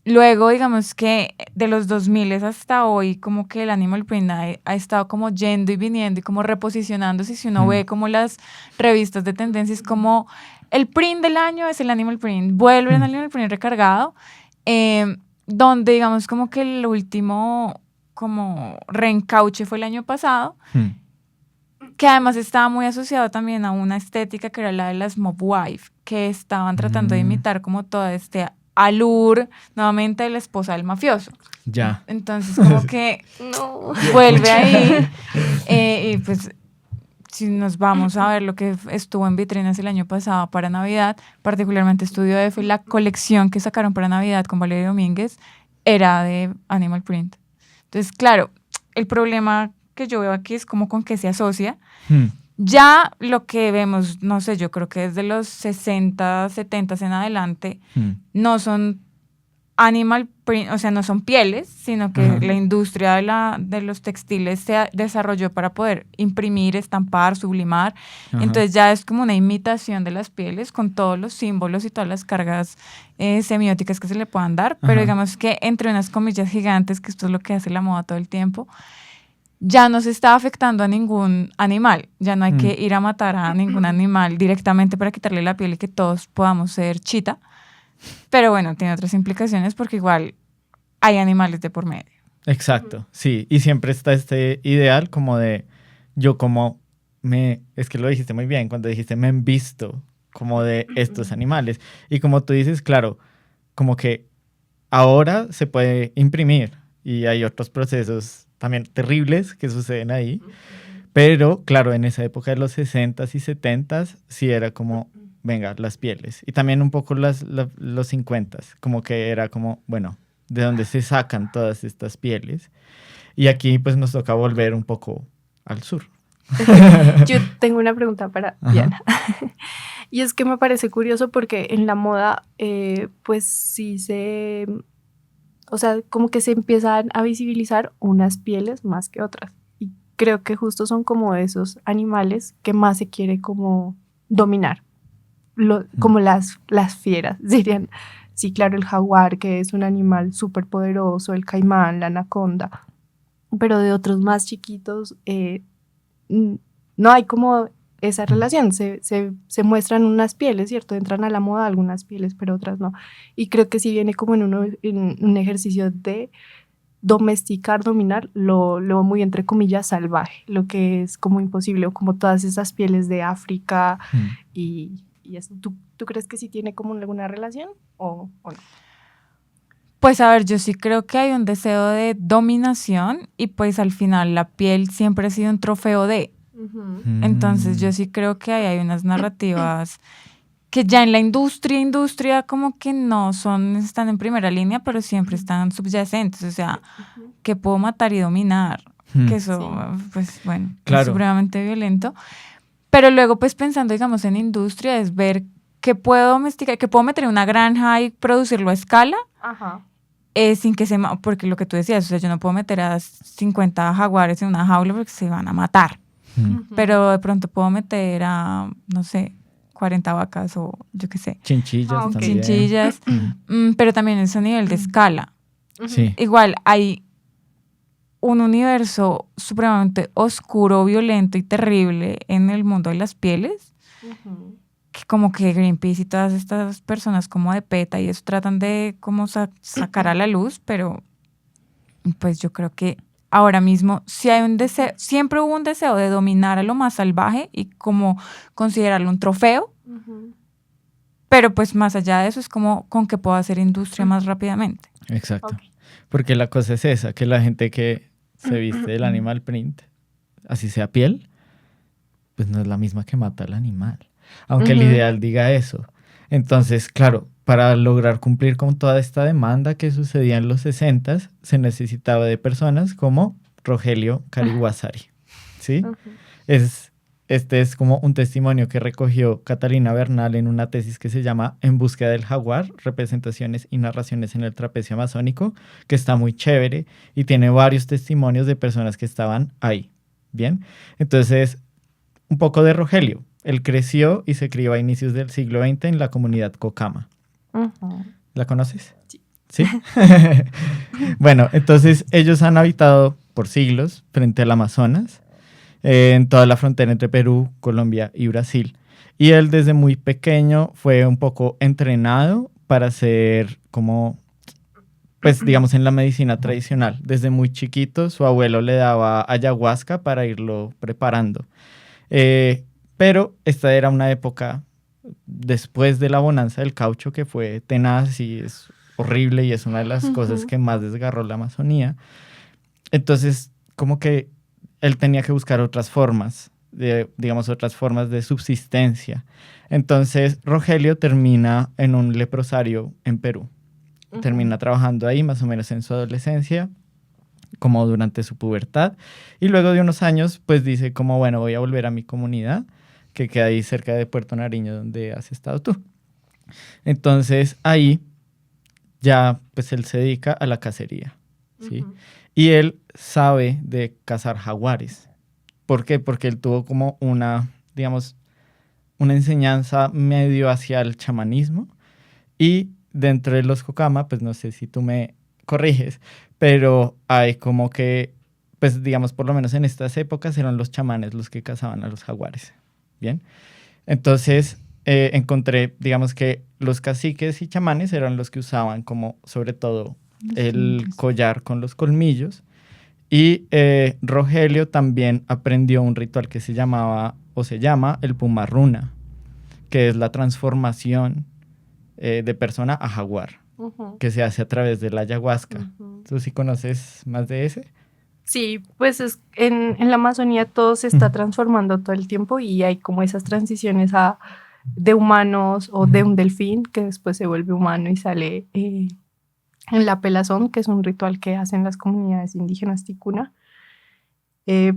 Luego, digamos que de los 2000 hasta hoy, como que el animal print ha estado como yendo y viniendo y como reposicionándose. Si uno ve como las revistas de tendencias, como el print del año es el animal print, vuelve el animal print recargado. donde digamos como que el último como reencauche fue el año pasado, que además estaba muy asociado también a una estética que era la de las mob wife, que estaban tratando de imitar como todo este allure nuevamente de la esposa del mafioso. Ya. Entonces como que No. vuelve ahí y pues si nos vamos a ver lo que estuvo en vitrinas el año pasado para Navidad, particularmente Estudio F, la colección que sacaron para Navidad con Valeria Domínguez era de Animal Print. Entonces, claro, el problema que yo veo aquí es como con qué se asocia. Ya lo que vemos, no sé, yo creo que desde los 60, 70 en adelante, no son animal print, o sea, no son pieles, sino que la industria de los textiles se desarrolló para poder imprimir, estampar, sublimar. Entonces ya es como una imitación de las pieles con todos los símbolos y todas las cargas semióticas que se le puedan dar, pero digamos que entre unas comillas gigantes, que esto es lo que hace la moda todo el tiempo, ya no se está afectando a ningún animal, ya no hay que ir a matar a ningún animal directamente para quitarle la piel y que todos podamos ser chita. Pero bueno, tiene otras implicaciones porque igual hay animales de por medio. Exacto, sí. Y siempre está este ideal como de yo como es que lo dijiste muy bien cuando dijiste me envisto como de estos animales. Y como tú dices, claro, como que ahora se puede imprimir y hay otros procesos también terribles que suceden ahí. Pero claro, en esa época de los 60s y 70s sí era como venga, las pieles. Y también un poco los 50s, como que era como, bueno, de dónde se sacan todas estas pieles. Y aquí pues nos toca volver un poco al sur. Yo tengo una pregunta para Diana. Y es que me parece curioso porque en la moda, pues sí o sea, como que se empiezan a visibilizar unas pieles más que otras. Y creo que justo son como esos animales que más se quiere como dominar. Como las fieras, dirían. Sí, claro, el jaguar, que es un animal súper poderoso, el caimán, la anaconda, pero de otros más chiquitos no hay como esa relación, se muestran unas pieles, ¿cierto? Entran a la moda algunas pieles, pero otras no. Y creo que sí viene como en un ejercicio de domesticar, dominar lo muy entre comillas salvaje, lo que es como imposible, o como todas esas pieles de África y eso. ¿Tú crees que sí tiene como alguna relación o no? Pues a ver, yo sí creo que hay un deseo de dominación y pues al final la piel siempre ha sido un trofeo de. Entonces yo sí creo que hay unas narrativas que ya en la industria como que no están en primera línea, pero siempre están subyacentes, o sea, que puedo matar y dominar, que eso, pues bueno, claro, es supremamente violento. Pero luego, pues pensando, digamos, en industria, es ver qué puedo domesticar, qué puedo meter en una granja y producirlo a escala, sin que porque lo que tú decías, o sea, yo no puedo meter a 50 jaguares en una jaula porque se van a matar. Pero de pronto puedo meter a, no sé, 40 vacas o yo qué sé. Chinchillas también. Chinchillas, pero también es a nivel de escala. Sí. Igual hay un universo supremamente oscuro, violento y terrible en el mundo de las pieles, que como que Greenpeace y todas estas personas como de PETA y eso tratan de como sacar a la luz, pero pues yo creo que ahora mismo sí hay un deseo, siempre hubo un deseo de dominar a lo más salvaje y como considerarlo un trofeo, pero pues más allá de eso es como con qué puedo hacer industria más rápidamente. Exacto. Porque la cosa es esa, que la gente que se viste del animal print, así sea piel, pues no es la misma que mata al animal. Aunque el ideal diga eso. Entonces, claro, para lograr cumplir con toda esta demanda que sucedía en los 60s, se necesitaba de personas como Rogelio Cariwasari, ¿sí? Este es como un testimonio que recogió Catalina Bernal en una tesis que se llama En búsqueda del jaguar, representaciones y narraciones en el trapecio amazónico, que está muy chévere y tiene varios testimonios de personas que estaban ahí, ¿bien? Entonces, un poco de Rogelio. Él creció y se crió a inicios del siglo XX en la comunidad Cocama. ¿La conoces? Sí. ¿Sí? Bueno, entonces ellos han habitado por siglos frente al Amazonas, en toda la frontera entre Perú, Colombia y Brasil. Y él desde muy pequeño fue un poco entrenado para ser como pues digamos en la medicina tradicional. Desde muy chiquito su abuelo le daba ayahuasca para irlo preparando. Pero esta era una época después de la bonanza del caucho que fue tenaz y es horrible y es una de las cosas que más desgarró la Amazonía. Entonces, como que él tenía que buscar otras formas, digamos, otras formas de subsistencia. Entonces, Rogelio termina en un leprosario en Perú. Termina trabajando ahí más o menos en su adolescencia, como durante su pubertad. Y luego de unos años, pues dice como, bueno, voy a volver a mi comunidad, que queda ahí cerca de Puerto Nariño, donde has estado tú. Entonces, ahí ya, pues él se dedica a la cacería, ¿sí? Y él sabe de cazar jaguares. ¿Por qué? Porque él tuvo como una, digamos, una enseñanza medio hacia el chamanismo. Y dentro de los Kokama, pues no sé si tú me corriges, pero hay como que, pues digamos, por lo menos en estas épocas eran los chamanes los que cazaban a los jaguares. Bien. Entonces, encontré, digamos que los caciques y chamanes eran los que usaban como, sobre todo, el collar con los colmillos. Y Rogelio también aprendió un ritual que se llamaba, o se llama, el Pumarruna, que es la transformación de persona a jaguar, que se hace a través de la ayahuasca. ¿Tú sí conoces más de ese? Sí, pues en la Amazonía todo se está transformando todo el tiempo y hay como esas transiciones de humanos o de un delfín que después se vuelve humano y sale en la pelazón, que es un ritual que hacen las comunidades indígenas ticuna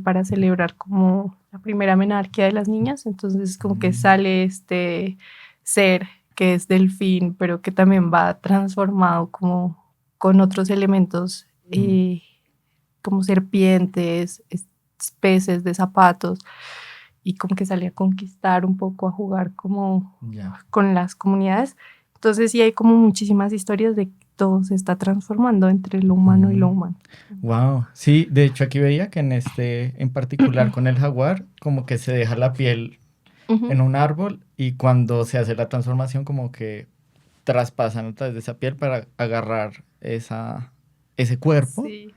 para celebrar como la primera menarquía de las niñas. Entonces como que sale este ser que es delfín, pero que también va transformado como con otros elementos como serpientes, peces de zapatos, y como que sale a conquistar un poco, a jugar como con las comunidades. Entonces sí hay como muchísimas historias de que todo se está transformando entre lo humano y lo humano. Wow, sí, de hecho aquí veía que en particular con el jaguar, como que se deja la piel en un árbol y cuando se hace la transformación como que traspasan a través de esa piel para agarrar ese cuerpo. Sí.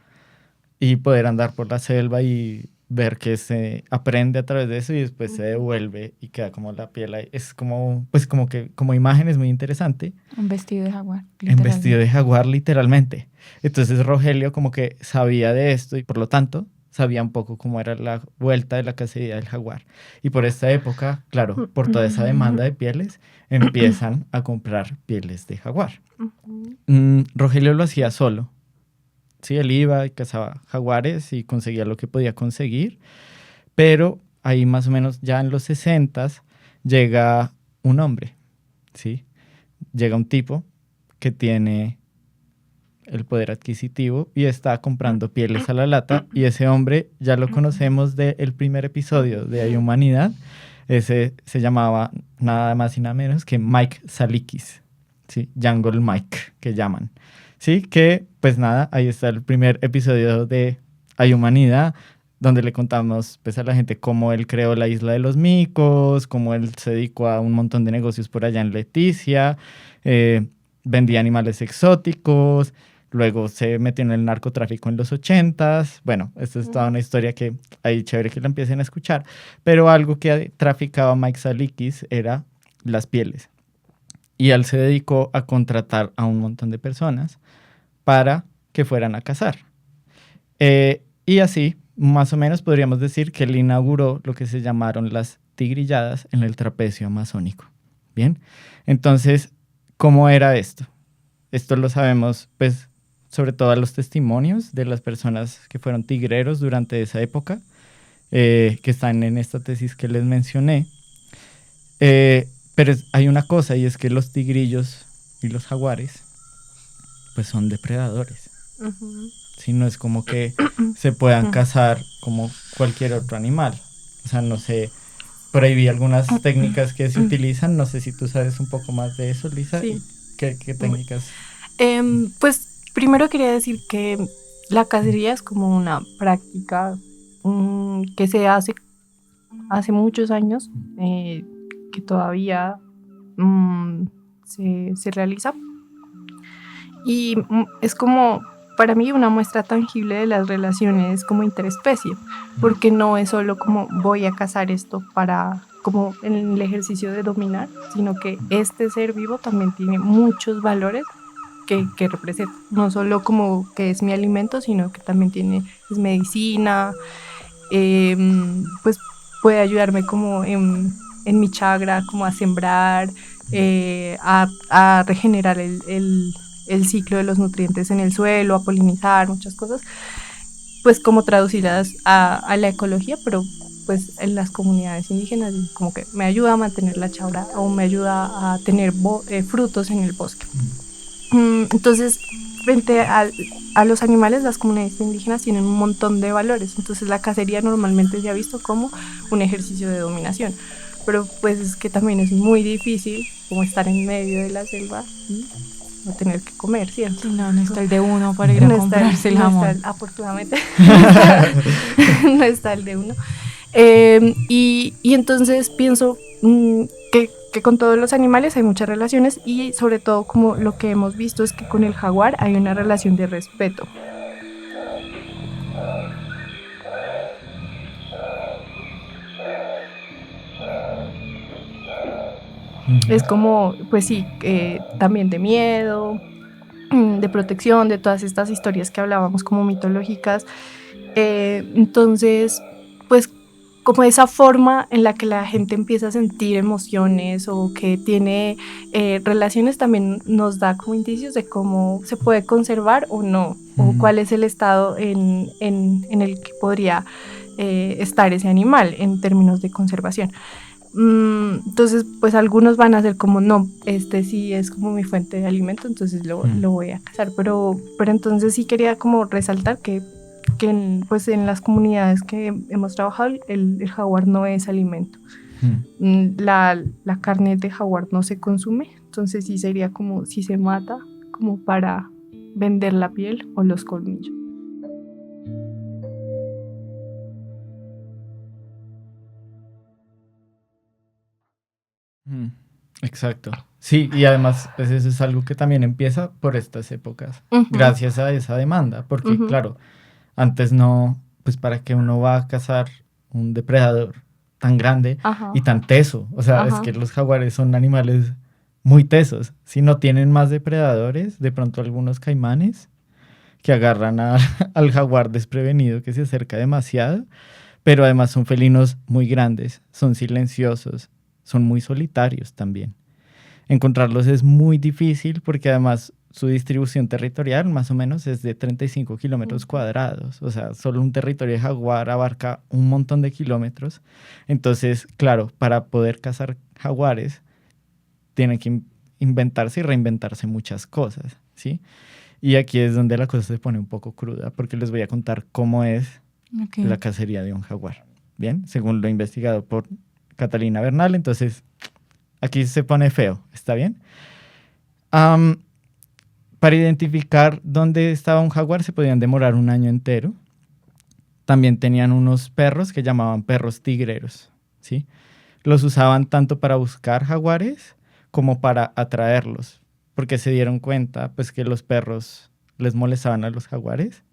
Y poder andar por la selva y ver que se aprende a través de eso y después se devuelve y queda como la piel ahí. Es como, pues como que, como imagen es muy interesante. Un vestido de jaguar. En vestido de jaguar, literalmente. Entonces Rogelio como que sabía de esto y por lo tanto sabía un poco cómo era la vuelta de la cacería del jaguar. Y por esta época, claro, por toda esa demanda de pieles, empiezan a comprar pieles de jaguar. Rogelio lo hacía solo. Sí, él iba y cazaba jaguares y conseguía lo que podía conseguir, pero ahí más o menos ya en los 60s llega un hombre, ¿sí? Llega un tipo que tiene el poder adquisitivo y está comprando pieles a la lata y ese hombre ya lo conocemos del primer episodio de Hay Humanidad. Ese se llamaba nada más y nada menos que Mike Salikis, ¿sí? Jungle Mike, que llaman. Sí, que pues nada, ahí está el primer episodio de Hay Humanidad, donde le contamos pues a la gente cómo él creó la isla de los micos, cómo él se dedicó a un montón de negocios por allá en Leticia, vendía animales exóticos, luego se metió en el narcotráfico en los 80s. Bueno, esta es toda una historia que ahí chévere que la empiecen a escuchar, pero algo que traficaba Mike Salikis era las pieles. Y él se dedicó a contratar a un montón de personas para que fueran a cazar. Y así, más o menos, podríamos decir que él inauguró lo que se llamaron las tigrilladas en el trapecio amazónico. Bien, entonces, ¿cómo era esto? Esto lo sabemos, pues, sobre todo a los testimonios de las personas que fueron tigreros durante esa época, que están en esta tesis que les mencioné. Pero hay una cosa y es que los tigrillos y los jaguares pues son depredadores. Sí, no es como que se puedan cazar como cualquier otro animal. O sea, no sé, por ahí vi algunas técnicas que se utilizan. No sé si tú sabes un poco más de eso, Lisa. Sí. ¿Qué técnicas? Pues primero quería decir que la cacería es como una práctica que se hace muchos años, que todavía se realiza Y es como, para mí, una muestra tangible de las relaciones como interespecie, porque no es solo como voy a cazar esto para, como en el ejercicio de dominar, sino que este ser vivo también tiene muchos valores que representa, no solo como que es mi alimento, sino que también es medicina, pues puede ayudarme como en mi chagra, como a sembrar, a regenerar el ciclo de los nutrientes en el suelo, a polinizar, muchas cosas, pues como traducidas a la ecología, pero pues en las comunidades indígenas como que me ayuda a mantener la chagra o me ayuda a tener frutos en el bosque. Entonces, frente a los animales, las comunidades indígenas tienen un montón de valores. Entonces, la cacería normalmente se ha visto como un ejercicio de dominación. Pero pues es que también es muy difícil como estar en medio de la selva y no tener que comer, ¿cierto? No está el de uno para ir a comprarse el jamón. Afortunadamente, no está el de uno. Y entonces pienso que con todos los animales hay muchas relaciones y sobre todo como lo que hemos visto es que con el jaguar hay una relación de respeto. Es como, pues sí, también de miedo, de protección, de todas estas historias que hablábamos como mitológicas. Entonces, pues como esa forma en la que la gente empieza a sentir emociones o que tiene relaciones también nos da como indicios de cómo se puede conservar o no, o cuál es el estado en el que podría estar ese animal en términos de conservación. Entonces, pues algunos van a ser como, no, este sí es como mi fuente de alimento, entonces lo voy a cazar, pero entonces sí quería como resaltar que pues en las comunidades que hemos trabajado el jaguar no es alimento. La carne de jaguar no se consume, entonces sí sería como si se mata como para vender la piel o los colmillos. Exacto. Sí, y además pues eso es algo que también empieza por estas épocas, gracias a esa demanda, porque claro, antes no, pues para que uno va a cazar un depredador tan grande y tan teso, o sea, es que los jaguares son animales muy tesos, si no tienen más depredadores, de pronto algunos caimanes que agarran al jaguar desprevenido que se acerca demasiado, pero además son felinos muy grandes, son silenciosos, son muy solitarios también. Encontrarlos es muy difícil porque además su distribución territorial más o menos es de 35 kilómetros cuadrados. O sea, solo un territorio de jaguar abarca un montón de kilómetros. Entonces, claro, para poder cazar jaguares tienen que inventarse y reinventarse muchas cosas, ¿sí? Y aquí es donde la cosa se pone un poco cruda porque les voy a contar cómo es la cacería de un jaguar. Bien, según lo investigado por Catalina Bernal, entonces aquí se pone feo, ¿está bien? Para identificar dónde estaba un jaguar se podían demorar un año entero. También tenían unos perros que llamaban perros tigreros, ¿sí? Los usaban tanto para buscar jaguares como para atraerlos, porque se dieron cuenta pues, que los perros les molestaban a los jaguares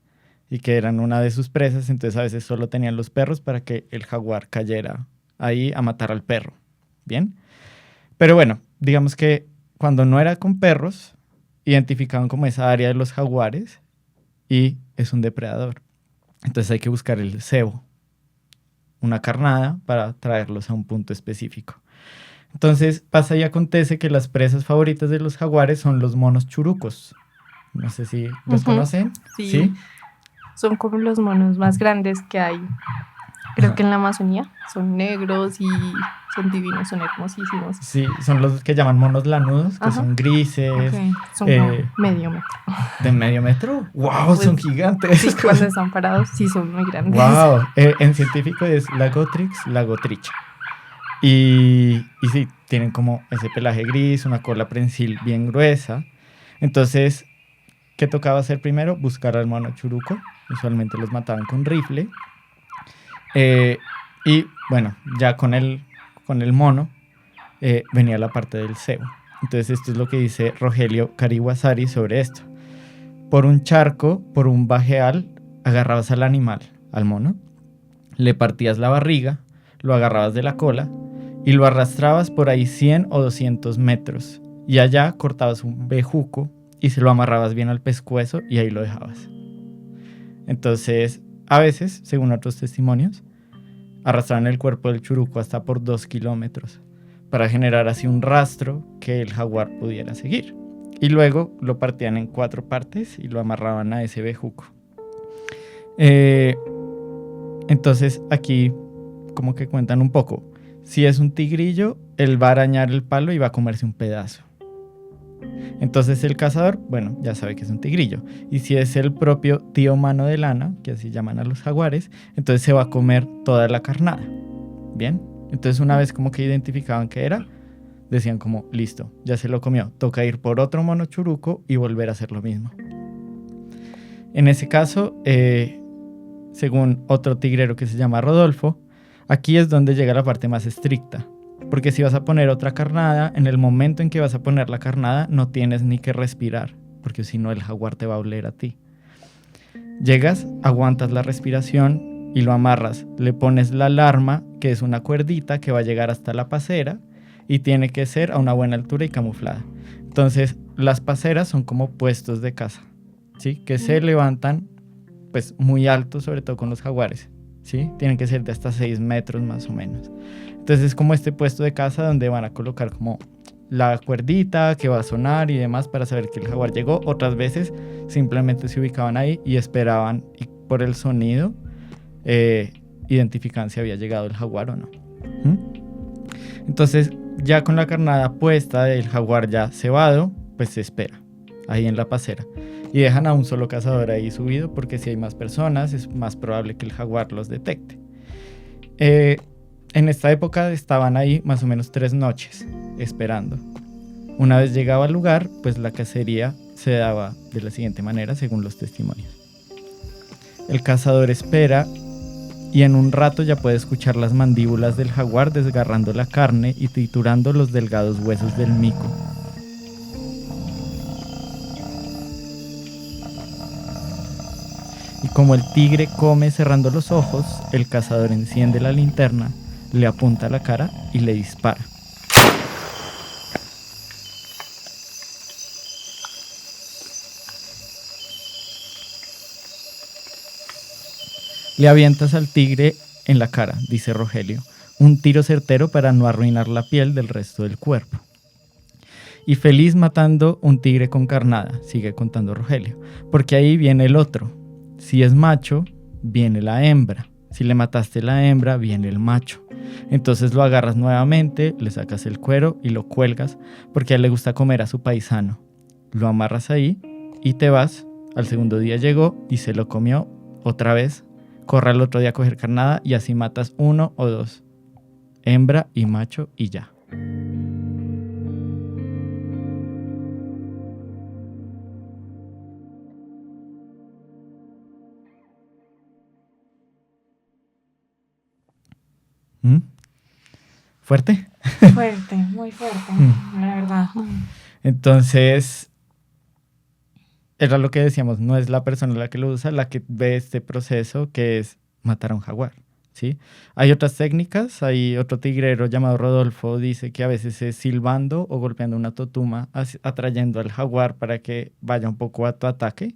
y que eran una de sus presas, entonces a veces solo tenían los perros para que el jaguar cayera ahí a matar al perro, ¿bien? Pero bueno, digamos que cuando no era con perros, identificaban como esa área de los jaguares y es un depredador. Entonces hay que buscar el cebo, una carnada para traerlos a un punto específico. Entonces pasa y acontece que las presas favoritas de los jaguares son los monos churucos. No sé si los conocen. Sí. Son como los monos más grandes que hay. Creo que en la Amazonía son negros y son divinos, son hermosísimos. Sí, son los que llaman monos lanudos, que son grises. Son como medio metro. ¿De medio metro? ¡Wow! Pues, son gigantes. Sí, cuando están parados, sí son muy grandes. ¡Wow! En científico es Lagotrix lagotricha. Y sí, tienen como ese pelaje gris, una cola prensil bien gruesa. Entonces, ¿qué tocaba hacer primero? Buscar al mono churuco. Usualmente los mataban con rifle. Y bueno, ya con el mono venía la parte del cebo. Entonces esto es lo que dice Rogelio Cariwasari sobre esto. por un charco, por un bajeal, agarrabas al animal, al mono, le partías la barriga, lo agarrabas de la cola y lo arrastrabas por ahí 100 o 200 metros. Y allá cortabas un bejuco y se lo amarrabas bien al pescuezo y ahí lo dejabas. Entonces, a veces, según otros testimonios, arrastraban el cuerpo del churuco hasta por 2 kilómetros para generar así un rastro que el jaguar pudiera seguir. Y luego lo partían en 4 partes y lo amarraban a ese bejuco. Entonces aquí como que cuentan un poco. Si es un tigrillo, él va a arañar el palo y va a comerse un pedazo. Entonces el cazador, bueno, ya sabe que es un tigrillo. Y si es el propio tío mano de lana, que así llaman a los jaguares, entonces se va a comer toda la carnada. ¿Bien? Entonces una vez como que identificaban qué era, decían como, listo, ya se lo comió. Toca ir por otro mono churuco y volver a hacer lo mismo. En ese caso, según otro tigrero que se llama Rodolfo, aquí es donde llega la parte más estricta. Porque si vas a poner otra carnada, en el momento en que vas a poner la carnada, no tienes ni que respirar, porque si no el jaguar te va a oler a ti. Llegas, aguantas la respiración y lo amarras. Le pones la alarma, que es una cuerdita que va a llegar hasta la pasera y tiene que ser a una buena altura y camuflada. Entonces, las paseras son como puestos de caza, ¿sí? Que se levantan pues muy altos, sobre todo con los jaguares, ¿sí? Tienen que ser de hasta 6 metros más o menos. Entonces es como este puesto de caza donde van a colocar como la cuerdita que va a sonar y demás para saber que el jaguar llegó. Otras veces simplemente se ubicaban ahí y esperaban y por el sonido identificaban si había llegado el jaguar o no. Entonces ya con la carnada puesta, el jaguar ya cebado, pues se espera ahí en la pasera. Y dejan a un solo cazador ahí subido porque si hay más personas es más probable que el jaguar los detecte. En esta época estaban ahí más o menos 3 noches esperando. Una vez llegaba al lugar, pues la cacería se daba de la siguiente manera según los testimonios. El cazador espera y en un rato ya puede escuchar las mandíbulas del jaguar desgarrando la carne y triturando los delgados huesos del mico. Y como el tigre come cerrando los ojos, el cazador enciende la linterna, le apunta a la cara y le dispara. Le avientas al tigre en la cara, dice Rogelio, un tiro certero para no arruinar la piel del resto del cuerpo. Y feliz matando un tigre con carnada, sigue contando Rogelio, porque ahí viene el otro. Si es macho, viene la hembra. Si le mataste la hembra, viene el macho. Entonces lo agarras nuevamente, le sacas el cuero y lo cuelgas, porque a él le gusta comer a su paisano. Lo amarras ahí y te vas. Al segundo día llegó y se lo comió otra vez. Corre al otro día a coger carnada y así matas 1 o 2. Hembra y macho y ya. ¿Fuerte? Fuerte, muy fuerte, la verdad. Entonces, era lo que decíamos, no es la persona la que lo usa, la que ve este proceso que es matar a un jaguar, ¿sí? Hay otras técnicas, hay otro tigrero llamado Rodolfo, dice que a veces es silbando o golpeando una totuma, atrayendo al jaguar para que vaya un poco a tu ataque,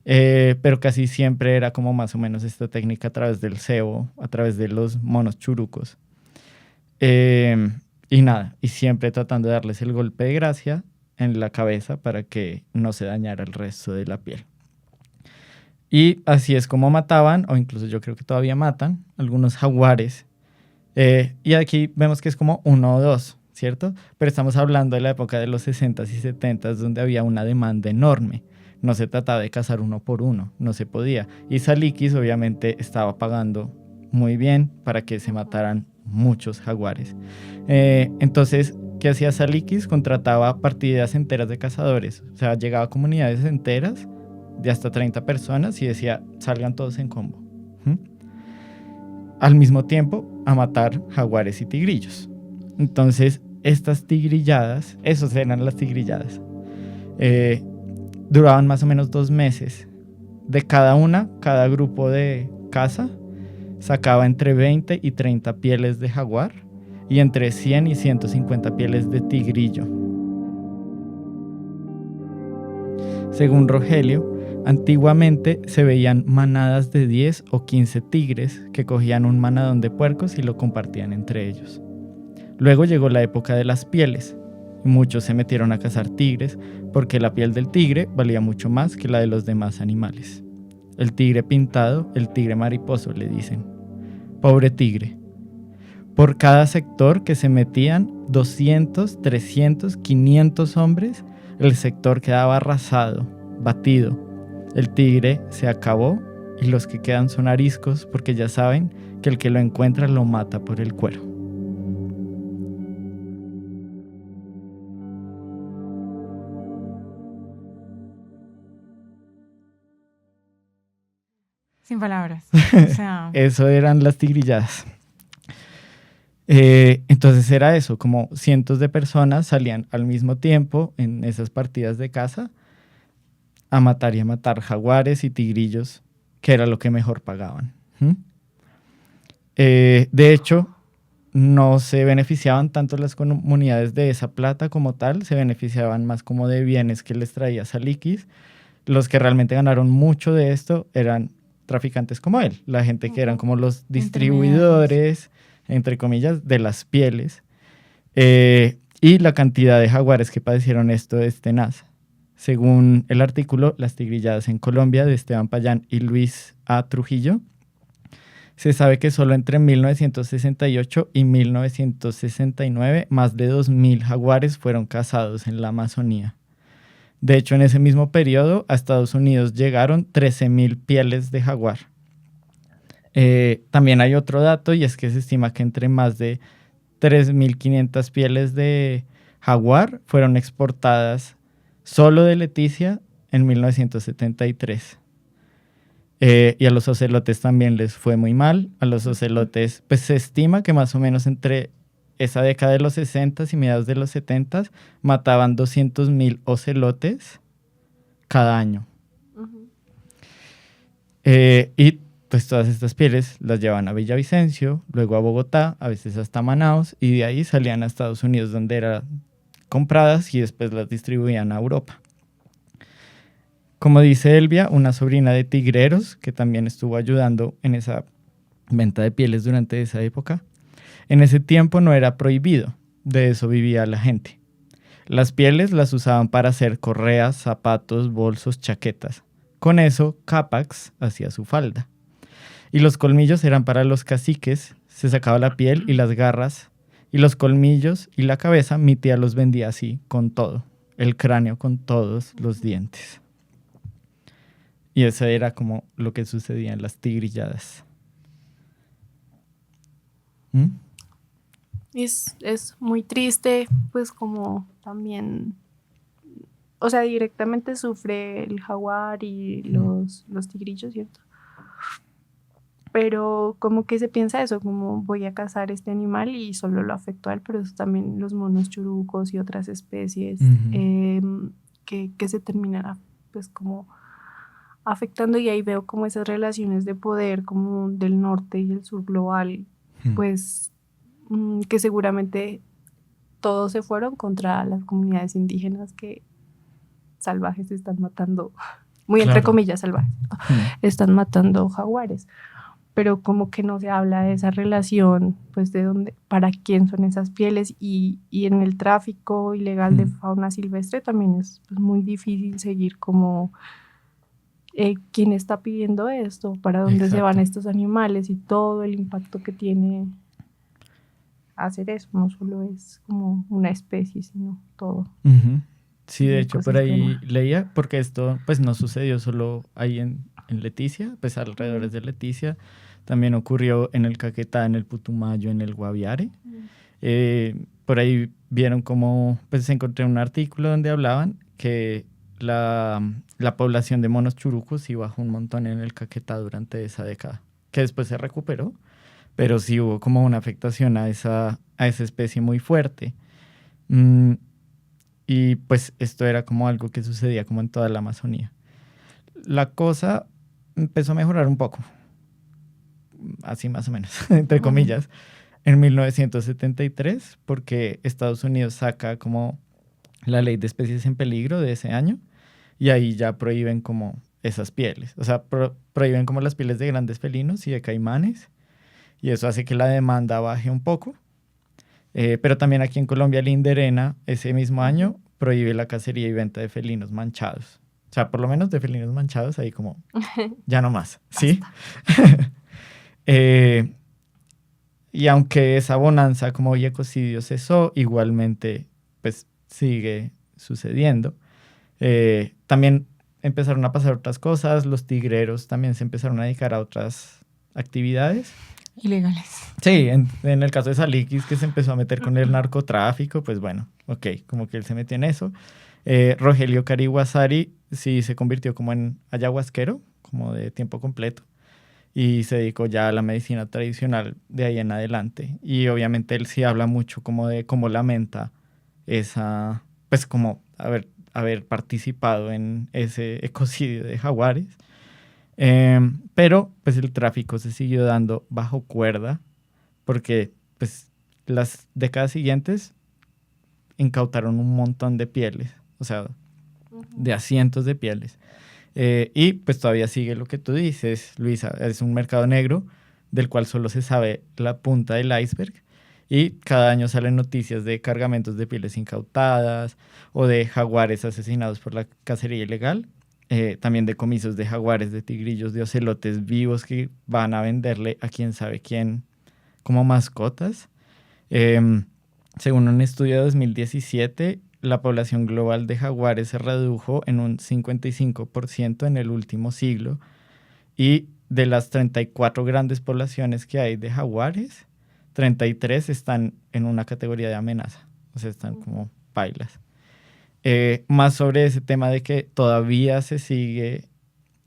pero casi siempre era como más o menos esta técnica a través del cebo, a través de los monos churucos. Y nada, y siempre tratando de darles el golpe de gracia en la cabeza para que no se dañara el resto de la piel. Y así es como mataban, o incluso yo creo que todavía matan, algunos jaguares. Y aquí vemos que es como 1 o 2, ¿cierto? Pero estamos hablando de la época de los 60s y 70s, donde había una demanda enorme. No se trataba de cazar 1 por 1, no se podía. Y Salikis obviamente estaba pagando muy bien para que se mataran muchos jaguares. Entonces, ¿qué hacía Salikis? Contrataba partidas enteras de cazadores. O sea, llegaba a comunidades enteras de hasta 30 personas y decía, salgan todos en combo. Al mismo tiempo, a matar jaguares y tigrillos. Entonces, estas tigrilladas, esos eran las tigrilladas. duraban más o menos 2 meses. De cada grupo de caza sacaba entre 20 y 30 pieles de jaguar y entre 100 y 150 pieles de tigrillo. Según Rogelio, antiguamente se veían manadas de 10 o 15 tigres que cogían un manadón de puercos y lo compartían entre ellos. Luego llegó la época de las pieles y muchos se metieron a cazar tigres porque la piel del tigre valía mucho más que la de los demás animales. El tigre pintado, el tigre mariposo, le dicen. Pobre tigre. Por cada sector que se metían 200, 300, 500 hombres, el sector quedaba arrasado, batido. El tigre se acabó y los que quedan son ariscos porque ya saben que el que lo encuentra lo mata por el cuero. Sin palabras. O sea, Eso eran las tigrilladas. Entonces era eso, como cientos de personas salían al mismo tiempo en esas partidas de caza a matar y a matar jaguares y tigrillos, que era lo que mejor pagaban. De hecho, no se beneficiaban tanto las comunidades de esa plata como tal, se beneficiaban más como de bienes que les traía Saliquis. Los que realmente ganaron mucho de esto eran traficantes como él, la gente que eran como los distribuidores, entre comillas, de las pieles. Y la cantidad de jaguares que padecieron esto es tenaz. Según el artículo Las tigrilladas en Colombia de Esteban Payán y Luis A. Trujillo, se sabe que solo entre 1968 y 1969 más de 2.000 jaguares fueron cazados en la Amazonía. De hecho, en ese mismo periodo a Estados Unidos llegaron 13.000 pieles de jaguar. También hay otro dato y es que se estima que entre más de 3.500 pieles de jaguar fueron exportadas solo de Leticia en 1973. Y a los ocelotes también les fue muy mal. A los ocelotes, pues se estima que más o menos entre esa década de los 60 y mediados de los 70 mataban 200.000 ocelotes cada año. Y pues todas estas pieles las llevaban a Villavicencio, luego a Bogotá, a veces hasta Manaos, y de ahí salían a Estados Unidos donde eran compradas y después las distribuían a Europa. Como dice Elvia, una sobrina de tigreros que también estuvo ayudando en esa venta de pieles durante esa época, en ese tiempo no era prohibido, de eso vivía la gente. Las pieles las usaban para hacer correas, zapatos, bolsos, chaquetas. Con eso, Capax hacía su falda. Y los colmillos eran para los caciques, se sacaba la piel y las garras, y los colmillos y la cabeza mi tía los vendía así, con todo, el cráneo con todos los dientes. Y eso era como lo que sucedía en las tigrilladas. Es muy triste, pues como también, o sea, directamente sufre el jaguar y los tigrillos, ¿cierto? Pero como que se piensa eso, como voy a cazar este animal y solo lo afectó a él, pero eso también los monos churucos y otras especies que se terminan pues como afectando, y ahí veo como esas relaciones de poder como del norte y el sur global, pues que seguramente todos se fueron contra las comunidades indígenas que salvajes están matando, muy entre comillas salvajes, están matando jaguares. Pero como que no se habla de esa relación, pues de dónde, para quién son esas pieles, y en el tráfico ilegal de fauna silvestre también es pues, muy difícil seguir como quién está pidiendo esto, para dónde se van estos animales y todo el impacto que tiene hacer eso. No solo es como una especie, sino todo. Sí, de hecho por ahí leía, porque esto pues no sucedió solo ahí en Leticia, pues alrededor de Leticia, también ocurrió en el Caquetá, en el Putumayo, en el Guaviare. Por ahí vieron como, pues encontré un artículo donde hablaban que la población de monos churucos sí bajó un montón en el Caquetá durante esa década, que después se recuperó, pero sí hubo como una afectación a esa especie muy fuerte. y pues esto era como algo que sucedía como en toda la Amazonía. La cosa empezó a mejorar un poco, así más o menos, entre comillas, en 1973, porque Estados Unidos saca como la ley de especies en peligro de ese año, y ahí ya prohíben como esas pieles. O sea, prohíben como las pieles de grandes felinos y de caimanes, y eso hace que la demanda baje un poco. Pero también aquí en Colombia, el INDERENA, ese mismo año, prohíbe la cacería y venta de felinos manchados. O sea, por lo menos de felinos manchados, ahí como, ya no más, ¿sí? Y aunque esa bonanza como ecocidio cesó, igualmente pues sigue sucediendo. También empezaron a pasar otras cosas, los tigreros también se empezaron a dedicar a otras actividades. Ilegales. Sí, en el caso de Saliquis, que se empezó a meter con el narcotráfico, pues bueno, ok, como que él se metió en eso. Rogelio Carihuasari sí se convirtió como en ayahuasquero, como de tiempo completo, y se dedicó ya a la medicina tradicional de ahí en adelante. Y obviamente él sí habla mucho como de cómo lamenta esa, pues como haber participado en ese ecocidio de jaguares. Pero pues el tráfico se siguió dando bajo cuerda porque pues las décadas siguientes incautaron un montón de pieles, o sea, de a cientos de pieles. Y pues todavía sigue lo que tú dices, Luisa, es un mercado negro del cual solo se sabe la punta del iceberg, y cada año salen noticias de cargamentos de pieles incautadas o de jaguares asesinados por la cacería ilegal. También decomisos de jaguares, de tigrillos, de ocelotes vivos que van a venderle a quién sabe quién como mascotas. Según un estudio de 2017, la población global de jaguares se redujo en un 55% en el último siglo, y de las 34 grandes poblaciones que hay de jaguares, 33 están en una categoría de amenaza, o sea, están como pailas. Más sobre ese tema de que todavía se sigue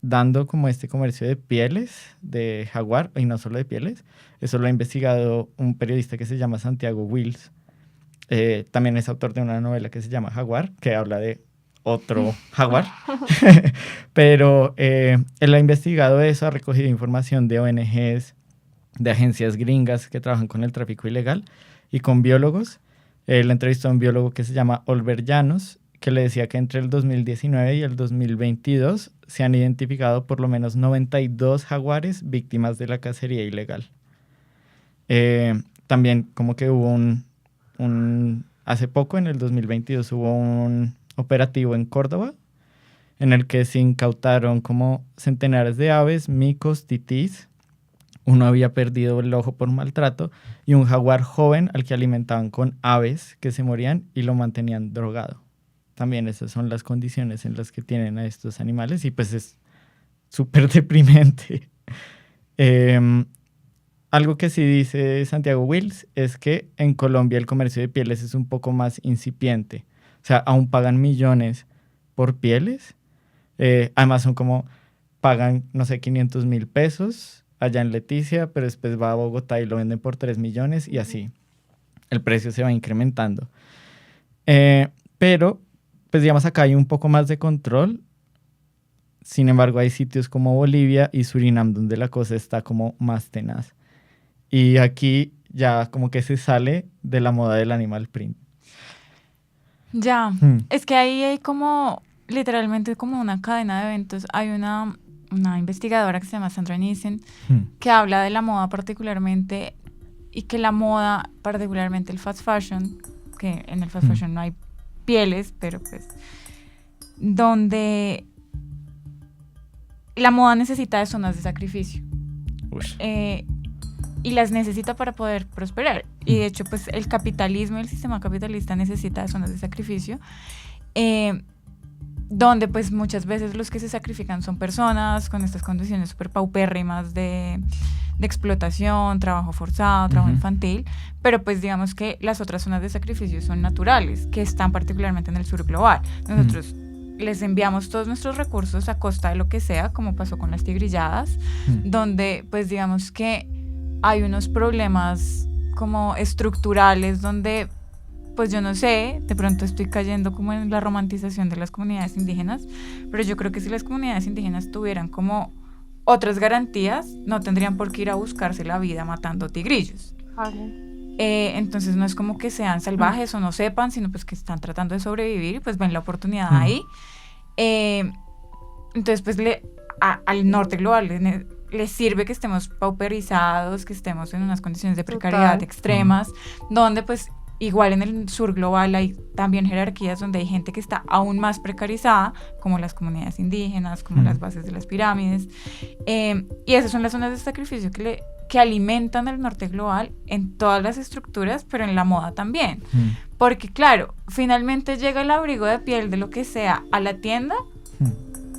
dando como este comercio de pieles de jaguar, y no solo de pieles. Eso lo ha investigado un periodista que se llama Santiago Wills. También es autor de una novela que se llama Jaguar, que habla de otro jaguar. Pero él ha investigado eso, ha recogido información de ONGs, de agencias gringas que trabajan con el tráfico ilegal y con biólogos. Él entrevistó a un biólogo que se llama Oliver Llanos, que le decía que entre el 2019 y el 2022 se han identificado por lo menos 92 jaguares víctimas de la cacería ilegal. También como que hubo hace poco, en el 2022, hubo un operativo en Córdoba en el que se incautaron como centenares de aves, micos, titís. Uno había perdido el ojo por maltrato, y un jaguar joven al que alimentaban con aves que se morían y lo mantenían drogado. También esas son las condiciones en las que tienen a estos animales, y pues es súper deprimente. Algo que sí dice Santiago Wills es que en Colombia el comercio de pieles es un poco más incipiente. O sea, aún pagan millones por pieles. Además son como, pagan, no sé, 500.000 pesos allá en Leticia, pero después va a Bogotá y lo venden por 3 millones y así. El precio se va incrementando. Pero, pues digamos, acá hay un poco más de control. Sin embargo, hay sitios como Bolivia y Surinam donde la cosa está como más tenaz. Y aquí ya como que se sale de la moda del animal print. Ya, es que ahí hay como, literalmente como una cadena de eventos. Hay una investigadora que se llama Sandra Nissen, que habla de la moda particularmente, y que la moda, particularmente el fast fashion, que en el fast fashion no hay pieles, pero pues donde la moda necesita de zonas de sacrificio. Y las necesita para poder prosperar. Y de hecho, pues el capitalismo, el sistema capitalista necesita de zonas de sacrificio, donde pues muchas veces los que se sacrifican son personas con estas condiciones súper paupérrimas de explotación, trabajo forzado, trabajo infantil, pero pues digamos que las otras zonas de sacrificio son naturales, que están particularmente en el sur global. Nosotros les enviamos todos nuestros recursos a costa de lo que sea, como pasó con las tigrilladas, donde pues digamos que hay unos problemas como estructurales donde pues yo no sé, de pronto estoy cayendo como en la romantización de las comunidades indígenas, pero yo creo que si las comunidades indígenas tuvieran como otras garantías, no tendrían por qué ir a buscarse la vida matando tigrillos. Entonces no es como que sean salvajes o no sepan, sino pues que están tratando de sobrevivir y pues ven la oportunidad ahí. Entonces pues al norte global les sirve que estemos pauperizados, que estemos en unas condiciones de precariedad extremas, donde pues igual en el sur global hay también jerarquías donde hay gente que está aún más precarizada, como las comunidades indígenas, como las bases de las pirámides, y esas son las zonas de sacrificio que alimentan el norte global en todas las estructuras, pero en la moda también. Porque claro, finalmente llega el abrigo de piel de lo que sea a la tienda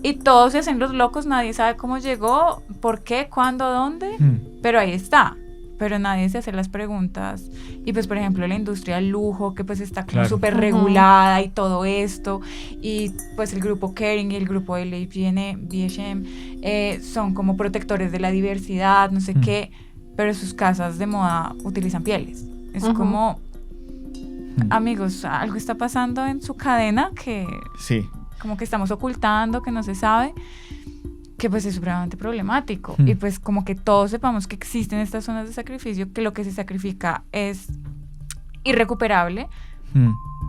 y todos se hacen los locos, nadie sabe cómo llegó, por qué, cuándo, dónde, pero ahí está. Pero nadie se hace las preguntas. Y pues, por ejemplo, la industria del lujo, que pues está como súper regulada y todo esto, y pues el grupo Kering y el grupo LVMH son como protectores de la diversidad, no sé qué, pero sus casas de moda utilizan pieles. Es como, amigos, algo está pasando en su cadena que como que estamos ocultando, que no se sabe, que pues es supremamente problemático. Y pues como que todos sepamos que existen estas zonas de sacrificio, que lo que se sacrifica es irrecuperable,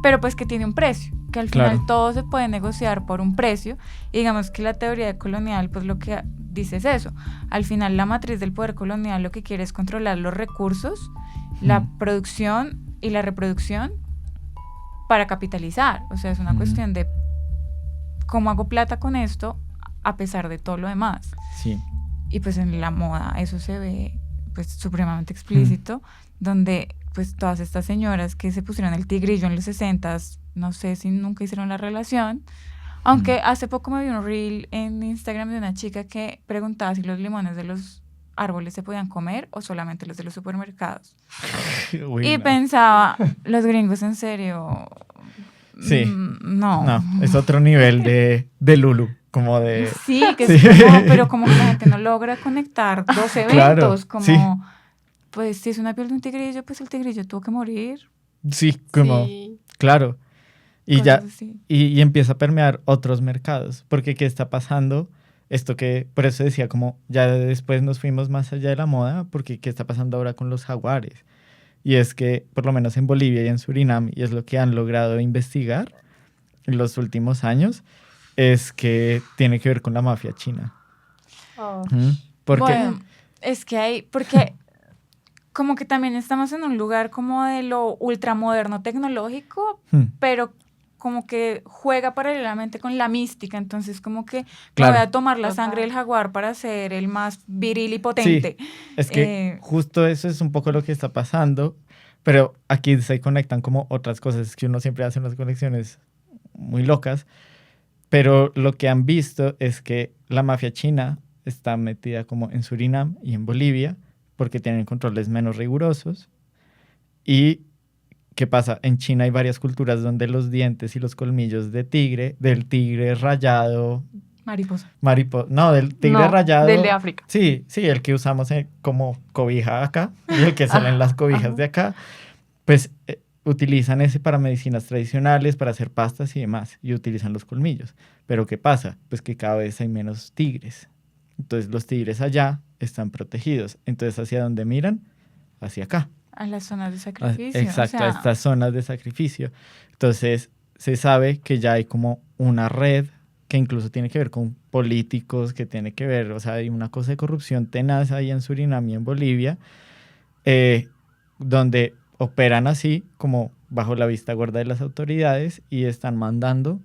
pero pues que tiene un precio, que al final todo se puede negociar por un precio. Y digamos que la teoría colonial pues lo que dice es eso: al final la matriz del poder colonial lo que quiere es controlar los recursos, la producción y la reproducción para capitalizar. O sea, es una cuestión de cómo hago plata con esto a pesar de todo lo demás. Y pues en la moda eso se ve pues supremamente explícito, donde pues todas estas señoras que se pusieron el tigrillo en los 60s, no sé si nunca hicieron la relación, aunque hace poco me vi un reel en Instagram de una chica que preguntaba si los limones de los árboles se podían comer o solamente los de los supermercados. Y pensaba, los gringos en serio... No, es otro nivel de Lulu, como de... Sí, que es como, pero como que la gente no logra conectar dos eventos, como, pues si es una piel de un tigrillo, pues el tigrillo tuvo que morir. Claro. Y ya, y empieza a permear otros mercados, porque ¿qué está pasando? Esto que, por eso decía, como ya después nos fuimos más allá de la moda, porque ¿qué está pasando ahora con los jaguares? Y es que, por lo menos en Bolivia y en Surinam, y es lo que han logrado investigar en los últimos años, es que tiene que ver con la mafia china. Bueno, es que porque como que también estamos en un lugar como de lo ultramoderno tecnológico, pero como que juega paralelamente con la mística, entonces como que me voy a tomar la sangre del jaguar para ser el más viril y potente. Sí, es que justo eso es un poco lo que está pasando, pero aquí se conectan como otras cosas, es que uno siempre hace unas conexiones muy locas, pero lo que han visto es que la mafia china está metida como en Surinam y en Bolivia, porque tienen controles menos rigurosos. Y ¿qué pasa? En China hay varias culturas donde los dientes y los colmillos del tigre rayado... del tigre rayado... Del de África. Sí, el que usamos como cobija acá, y el que salen las cobijas de acá, pues utilizan ese para medicinas tradicionales, para hacer pastas y demás, y utilizan los colmillos. Pero ¿qué pasa? Pues que cada vez hay menos tigres. Entonces los tigres allá están protegidos. Entonces, ¿hacia dónde miran? Hacia acá. A las zonas de sacrificio. Exacto, a estas zonas de sacrificio. Entonces, se sabe que ya hay como una red que incluso tiene que ver con políticos, que tiene que ver, o sea, hay una cosa de corrupción tenaz ahí en Surinam y en Bolivia, donde operan así, como bajo la vista gorda de las autoridades, y están mandando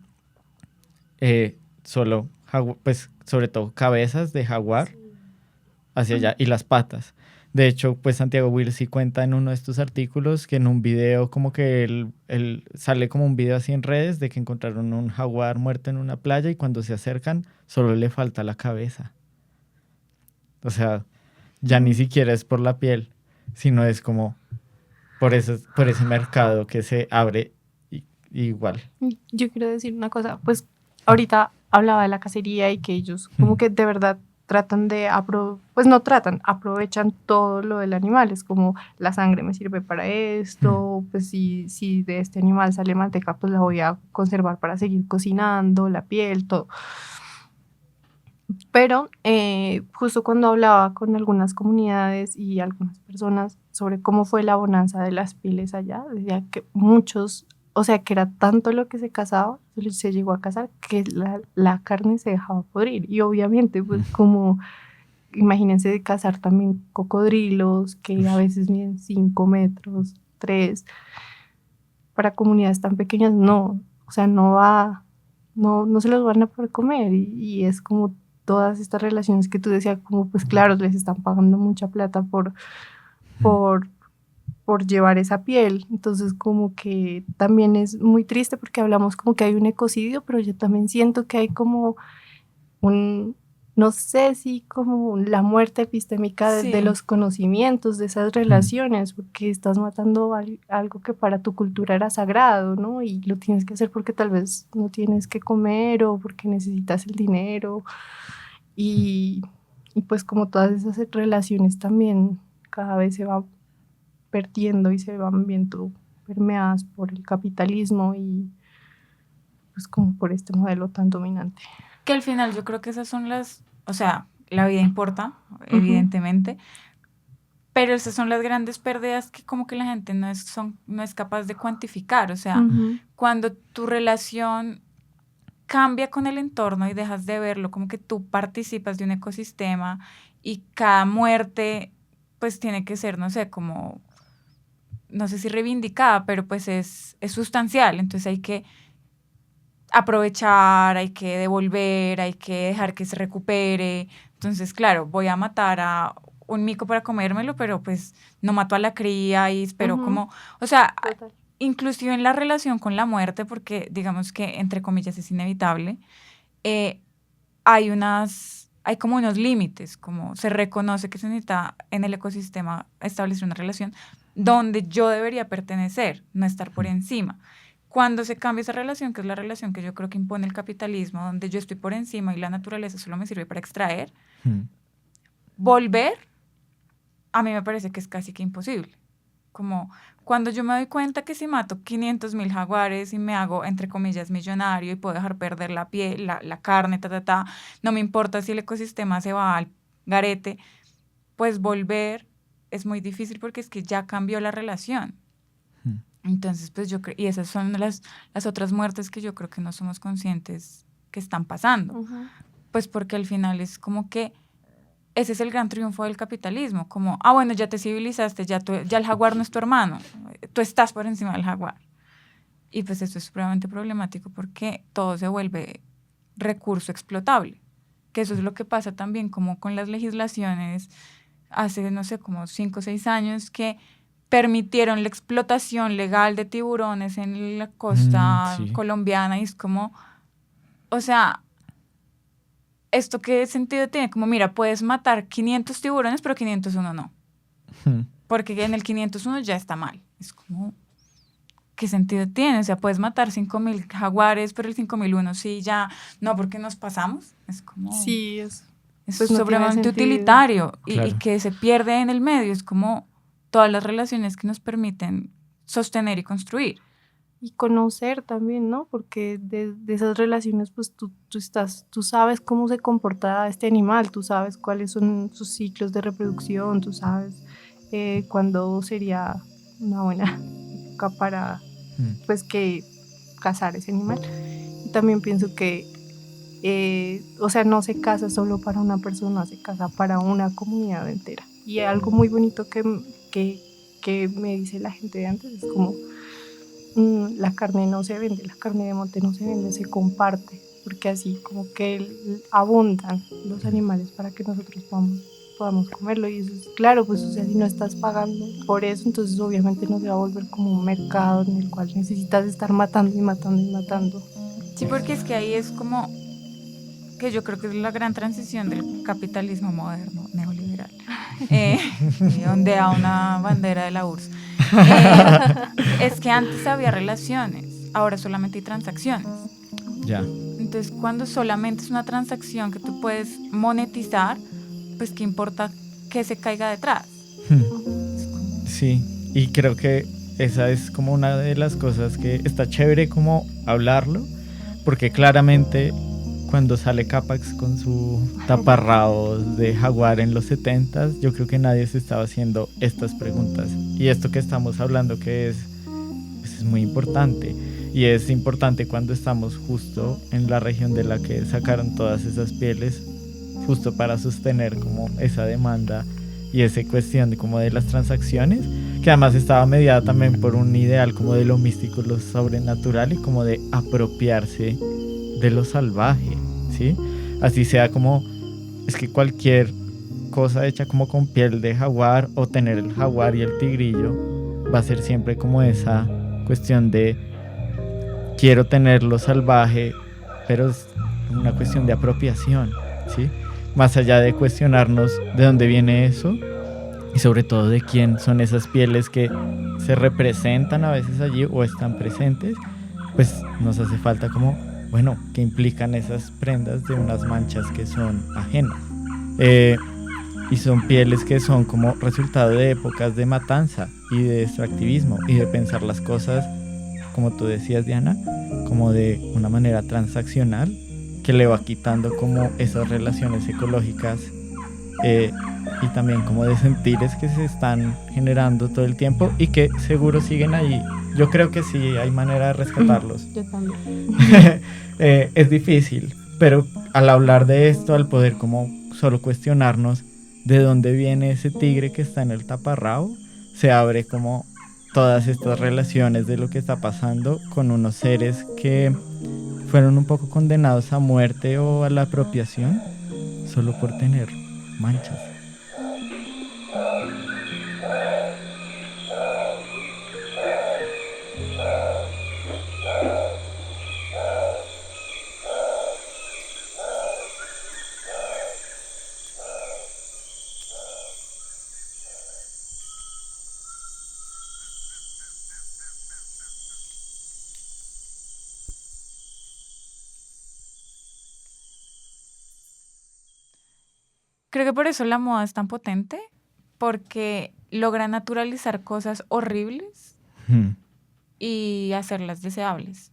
pues sobre todo cabezas de jaguar hacia allá, y las patas. De hecho, pues Santiago Will sí cuenta en uno de estos artículos que en un video, como que él sale como un video así en redes de que encontraron un jaguar muerto en una playa y cuando se acercan solo le falta la cabeza. O sea, ya ni siquiera es por la piel, sino es como por ese mercado que se abre igual. Yo quiero decir una cosa, pues ahorita hablaba de la cacería y que ellos como que de verdad tratan de, pues no tratan, aprovechan todo lo del animal. Es como la sangre me sirve para esto, pues si de este animal sale manteca, pues la voy a conservar para seguir cocinando, la piel, todo. Pero justo cuando hablaba con algunas comunidades y algunas personas sobre cómo fue la bonanza de las pieles allá, decía que muchos, o sea, que era tanto lo que se cazaba, se llegó a cazar, que la carne se dejaba podrir. Y obviamente, pues como, imagínense cazar también cocodrilos, que a veces miden 5 metros, 3, para comunidades tan pequeñas, no, o sea, no se los van a poder comer. Y es como todas estas relaciones que tú decías, como pues claro, les están pagando mucha plata por llevar esa piel. Entonces como que también es muy triste porque hablamos como que hay un ecocidio, pero yo también siento que hay como no sé si como la muerte epistémica de los conocimientos, de esas relaciones, porque estás matando algo que para tu cultura era sagrado, ¿no? Y lo tienes que hacer porque tal vez no tienes que comer o porque necesitas el dinero. Y pues como todas esas relaciones también cada vez se van perdiendo y se van viendo permeadas por el capitalismo y pues como por este modelo tan dominante. Que al final yo creo que esas son o sea, la vida importa, evidentemente, pero esas son las grandes pérdidas que como que la gente no es capaz de cuantificar. O sea, cuando tu relación cambia con el entorno y dejas de verlo como que tú participas de un ecosistema y cada muerte pues tiene que ser, no sé, como, no sé si reivindicada, pero pues es sustancial. Entonces hay que aprovechar, hay que devolver, hay que dejar que se recupere. Entonces, claro, voy a matar a un mico para comérmelo, pero pues no mato a la cría y espero como, o sea, total. Inclusive en la relación con la muerte, porque digamos que entre comillas es inevitable, hay como unos límites, como se reconoce que se necesita en el ecosistema establecer una relación donde yo debería pertenecer, no estar por encima. Cuando se cambia esa relación, que es la relación que yo creo que impone el capitalismo, donde yo estoy por encima y la naturaleza solo me sirve para extraer, volver, a mí me parece que es casi que imposible. Como cuando yo me doy cuenta que si mato 500,000 jaguares y me hago, entre comillas, millonario y puedo dejar perder la piel, la carne, no me importa si el ecosistema se va al garete, pues volver es muy difícil porque es que ya cambió la relación. Entonces, pues yo creo, y esas son las otras muertes que yo creo que no somos conscientes que están pasando. Pues porque al final es como que ese es el gran triunfo del capitalismo, como, bueno, ya te civilizaste, ya el jaguar no es tu hermano, tú estás por encima del jaguar. Y pues eso es supremamente problemático porque todo se vuelve recurso explotable, que eso es lo que pasa también como con las legislaciones hace, no sé, como 5 o 6 años que permitieron la explotación legal de tiburones en la costa colombiana y es como, o sea, ¿esto qué sentido tiene? Como, mira, puedes matar 500 tiburones, pero 501 no. Porque en el 501 ya está mal. Es como, ¿qué sentido tiene? O sea, puedes matar 5,000 jaguares, pero el 5,001 sí ya, no, porque nos pasamos. Es como... Sí, es pues supremamente utilitario y que se pierde en el medio. Es como todas las relaciones que nos permiten sostener y construir. Y conocer también, ¿no? Porque de esas relaciones, pues tú sabes cómo se comporta este animal, tú sabes cuáles son sus ciclos de reproducción, tú sabes cuándo sería una buena época para, pues, que cazar ese animal. Y también pienso que, o sea, no se caza solo para una persona, se caza para una comunidad entera. Y algo muy bonito que me dice la gente de antes es como, la carne no se vende, la carne de monte no se vende, se comparte, porque así como que abundan los animales para que nosotros podamos comerlo. Y eso es claro, pues o sea, si no estás pagando por eso, entonces obviamente no se va a volver como un mercado en el cual necesitas estar matando y matando y matando. Sí, porque es que ahí es como que yo creo que es la gran transición del capitalismo moderno, neoliberal, donde a una bandera de la URSS. Es que antes había relaciones, ahora solamente hay transacciones. Ya. entonces cuando solamente es una transacción que tú puedes monetizar, pues qué importa que se caiga detrás. Sí, y creo que esa es como una de las cosas que está chévere como hablarlo, porque claramente cuando sale Capax con su taparrabos de Jaguar en los 70s, yo creo que nadie se estaba haciendo estas preguntas. Y esto que estamos hablando que es muy importante. Y es importante cuando estamos justo en la región de la que sacaron todas esas pieles, justo para sostener como esa demanda y esa cuestión de como de las transacciones, que además estaba mediada también por un ideal como de lo místico, lo sobrenatural y como de apropiarse de lo salvaje, ¿sí? Así sea como, es que cualquier cosa hecha como con piel de jaguar o tener el jaguar y el tigrillo va a ser siempre como esa cuestión de quiero tener lo salvaje, pero es una cuestión de apropiación, ¿sí? Más allá de cuestionarnos de dónde viene eso y sobre todo de quién son esas pieles que se representan a veces allí o están presentes, pues nos hace falta como, bueno, ¿qué implican esas prendas de unas manchas que son ajenas? Y son pieles que son como resultado de épocas de matanza y de extractivismo y de pensar las cosas, como tú decías, Diana, como de una manera transaccional que le va quitando como esas relaciones ecológicas y también como de sentires que se están generando todo el tiempo y que seguro siguen ahí. Yo creo que sí hay manera de rescatarlos. Yo también. Es difícil, pero al hablar de esto, al poder como solo cuestionarnos de dónde viene ese tigre que está en el taparrabo, se abre como todas estas relaciones de lo que está pasando con unos seres que fueron un poco condenados a muerte o a la apropiación solo por tener manchas. Creo que por eso la moda es tan potente, porque logra naturalizar cosas horribles y hacerlas deseables.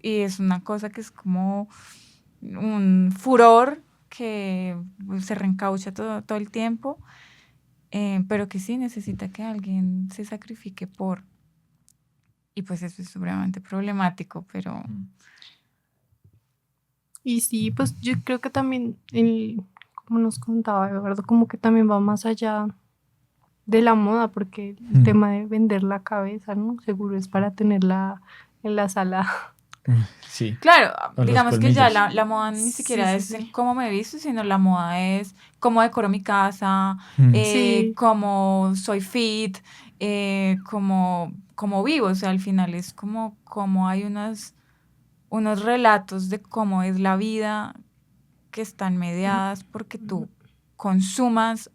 Y es una cosa que es como un furor que se reencaucha todo el tiempo, pero que sí necesita que alguien se sacrifique por. Y pues eso es supremamente problemático, pero. Y sí, pues yo creo que también, como nos contaba Eduardo, como que también va más allá de la moda, porque el tema de vender la cabeza, ¿no? Seguro es para tenerla en la sala. Sí. Claro, O digamos los que ya colmillos. la moda ni siquiera Sí, es sí, sí. cómo me visto, sino la moda es cómo decoro mi casa, Sí. cómo soy fit, cómo vivo. O sea, al final es como hay unos relatos de cómo es la vida que están mediadas porque tú consumas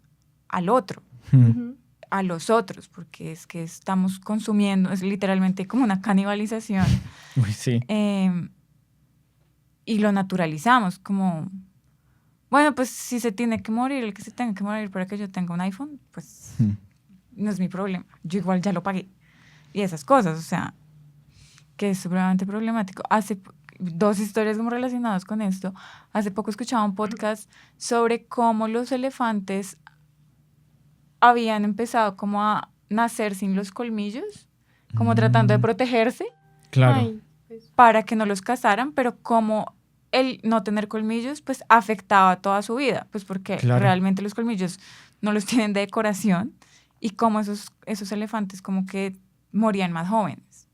al otro, Ujú. a los otros, porque es que estamos consumiendo, es literalmente como una canibalización. Uy, sí. Y lo naturalizamos como, bueno, pues si se tiene que morir, el que se tenga que morir para que yo tenga un iPhone, pues no es mi problema. Yo igual ya lo pagué. Y esas cosas, o sea, que es supremamente problemático. Hace dos historias como relacionadas con esto. Hace poco escuchaba un podcast sobre cómo los elefantes habían empezado como a nacer sin los colmillos, como tratando de protegerse Claro. Ay, pues, para que no los cazaran, pero como el no tener colmillos, pues afectaba toda su vida, pues porque Claro. realmente los colmillos no los tienen de decoración y como esos elefantes como que morían más jóvenes.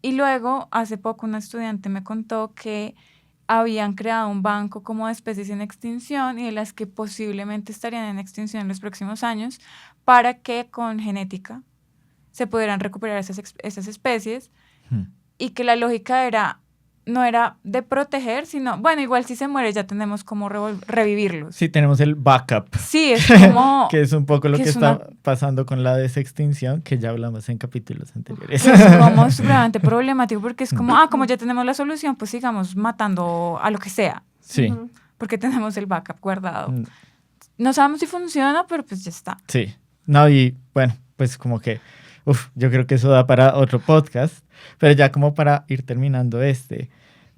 Y luego, hace poco, una estudiante me contó que habían creado un banco como de especies en extinción y de las que posiblemente estarían en extinción en los próximos años para que con genética se pudieran recuperar esas especies y que la lógica era no era de proteger, sino, bueno, igual si se muere ya tenemos como revivirlos. Sí, tenemos el backup. Sí, es como... que es un poco lo que está una... pasando con la desextinción, que ya hablamos en capítulos anteriores. Es como supremamente problemático porque es como, como ya tenemos la solución, pues sigamos matando a lo que sea. Sí. Porque tenemos el backup guardado. No sabemos si funciona, pero pues ya está. Sí. No, y bueno, pues como que, yo creo que eso da para otro podcast, pero ya como para ir terminando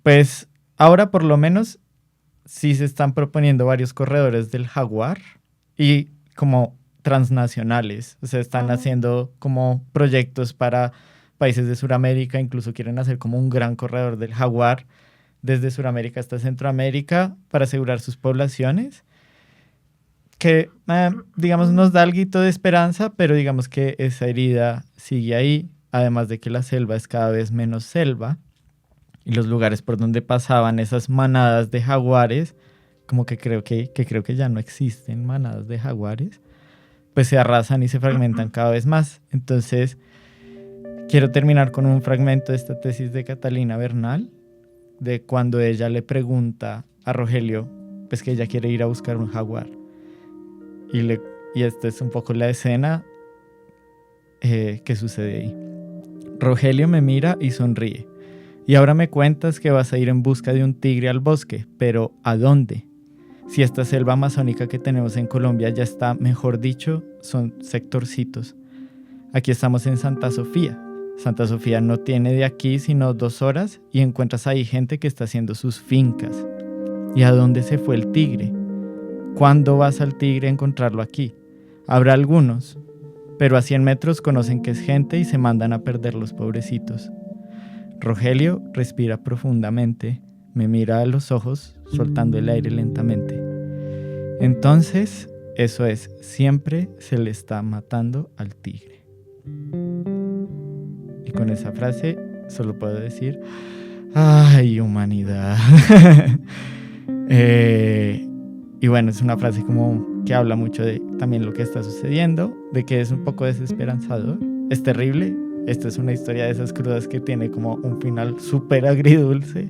pues ahora por lo menos sí se están proponiendo varios corredores del Jaguar y como transnacionales, o sea, están haciendo como proyectos para países de Sudamérica, incluso quieren hacer como un gran corredor del Jaguar desde Sudamérica hasta Centroamérica para asegurar sus poblaciones, que digamos nos da algo de esperanza, pero digamos que esa herida sigue ahí, además de que la selva es cada vez menos selva y los lugares por donde pasaban esas manadas de jaguares, como que creo que ya no existen manadas de jaguares, pues se arrasan y se fragmentan cada vez más. Entonces, quiero terminar con un fragmento de esta tesis de Catalina Bernal, de cuando ella le pregunta a Rogelio, pues que ella quiere ir a buscar un jaguar. Y esta es un poco la escena que sucede ahí. Rogelio me mira y sonríe. Y ahora me cuentas que vas a ir en busca de un tigre al bosque, pero ¿a dónde? Si esta selva amazónica que tenemos en Colombia ya está, mejor dicho, son sectorcitos. Aquí estamos en Santa Sofía. Santa Sofía no tiene de aquí sino 2 horas y encuentras ahí gente que está haciendo sus fincas. ¿Y a dónde se fue el tigre? ¿Cuándo vas al tigre a encontrarlo aquí? Habrá algunos, pero a 100 metros conocen que es gente y se mandan a perder los pobrecitos. Rogelio respira profundamente, me mira a los ojos, soltando el aire lentamente. Entonces, eso es, siempre se le está matando al tigre. Y con esa frase solo puedo decir, ¡ay, humanidad! Y bueno, es una frase como que habla mucho de también lo que está sucediendo, de que es un poco desesperanzador, es terrible. Esta es una historia de esas crudas que tiene como un final súper agridulce,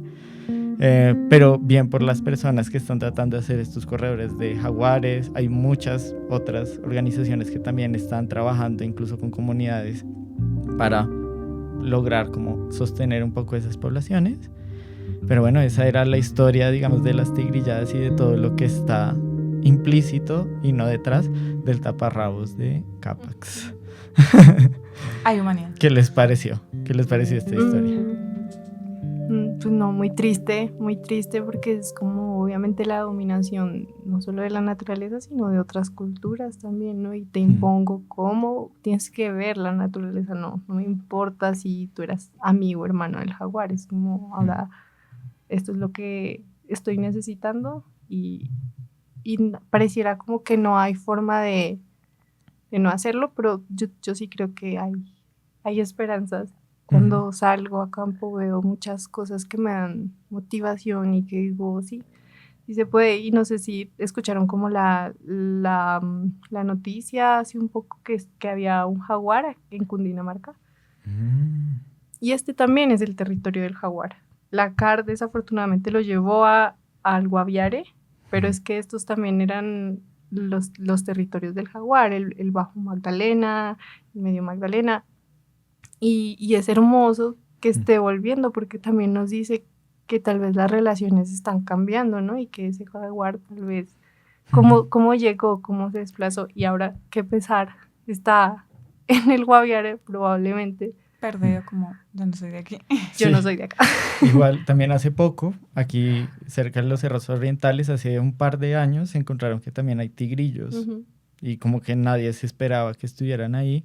pero bien por las personas que están tratando de hacer estos corredores de jaguares. Hay muchas otras organizaciones que también están trabajando incluso con comunidades para lograr como sostener un poco esas poblaciones. Pero bueno, esa era la historia, digamos, de las tigrilladas y de todo lo que está implícito y no detrás del taparrabos de Capax. Ay, humanidad. ¿Qué les pareció? ¿Qué les pareció esta historia? Pues no, muy triste porque es como obviamente la dominación no solo de la naturaleza sino de otras culturas también, ¿no? Y te impongo cómo tienes que ver la naturaleza, no me importa si tú eras amigo, hermano del jaguar, es como ahora esto es lo que estoy necesitando y pareciera como que no hay forma de no hacerlo, pero yo sí creo que hay esperanzas. Cuando salgo a campo veo muchas cosas que me dan motivación y que digo, sí se puede. Y no sé si escucharon como la noticia hace un poco que había un jaguar en Cundinamarca. Y este también es el territorio del jaguar. La CAR desafortunadamente lo llevó al Guaviare, pero es que estos también eran los territorios del jaguar, el Bajo Magdalena, el Medio Magdalena. Y es hermoso que esté volviendo porque también nos dice que tal vez las relaciones están cambiando, ¿no? Y que ese jaguar tal vez, cómo llegó, cómo se desplazó y ahora qué pesar está en el Guaviare probablemente. Perdido como, yo no soy de aquí. Yo no soy de acá. Igual, también hace poco, aquí cerca de los Cerros Orientales, hace un par de años, se encontraron que también hay tigrillos. Y como que nadie se esperaba que estuvieran ahí.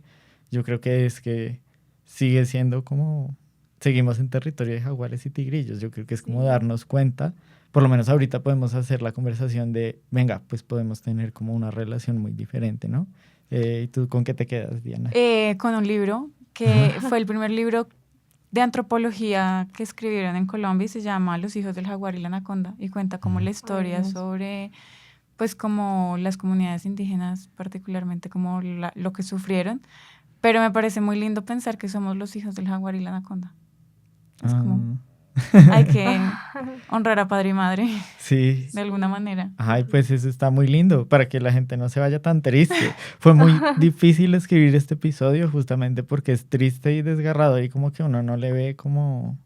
Yo creo que es que sigue siendo como, seguimos en territorio de jaguares y tigrillos. Yo creo que es como darnos cuenta, por lo menos ahorita podemos hacer la conversación de, venga, pues podemos tener como una relación muy diferente, ¿no? ¿Y tú con qué te quedas, Diana? Con un libro que fue el primer libro de antropología que escribieron en Colombia y se llama Los hijos del jaguar y la anaconda y cuenta como la historia sobre pues como las comunidades indígenas particularmente como lo que sufrieron, pero me parece muy lindo pensar que somos los hijos del jaguar y la anaconda. Es como Hay que honrar a padre y madre Sí. de alguna manera. Ay, pues eso está muy lindo para que la gente no se vaya tan triste. Fue muy difícil escribir este episodio justamente porque es triste y desgarrador y como que uno no le ve como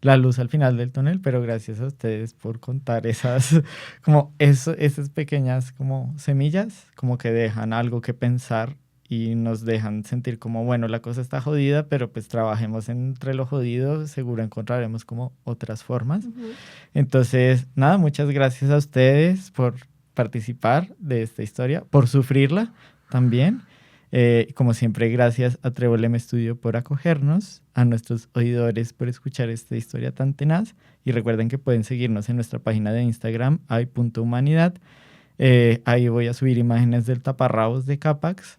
la luz al final del túnel, pero gracias a ustedes por contar esas pequeñas como semillas, como que dejan algo que pensar y nos dejan sentir como, bueno, la cosa está jodida, pero pues trabajemos entre lo jodido, seguro encontraremos como otras formas. Entonces, nada, muchas gracias a ustedes por participar de esta historia, por sufrirla también. Como siempre, gracias a Trébol Studio por acogernos, a nuestros oidores por escuchar esta historia tan tenaz. Y recuerden que pueden seguirnos en nuestra página de Instagram, ay.humanidad. Ahí voy a subir imágenes del taparrabos de Capax,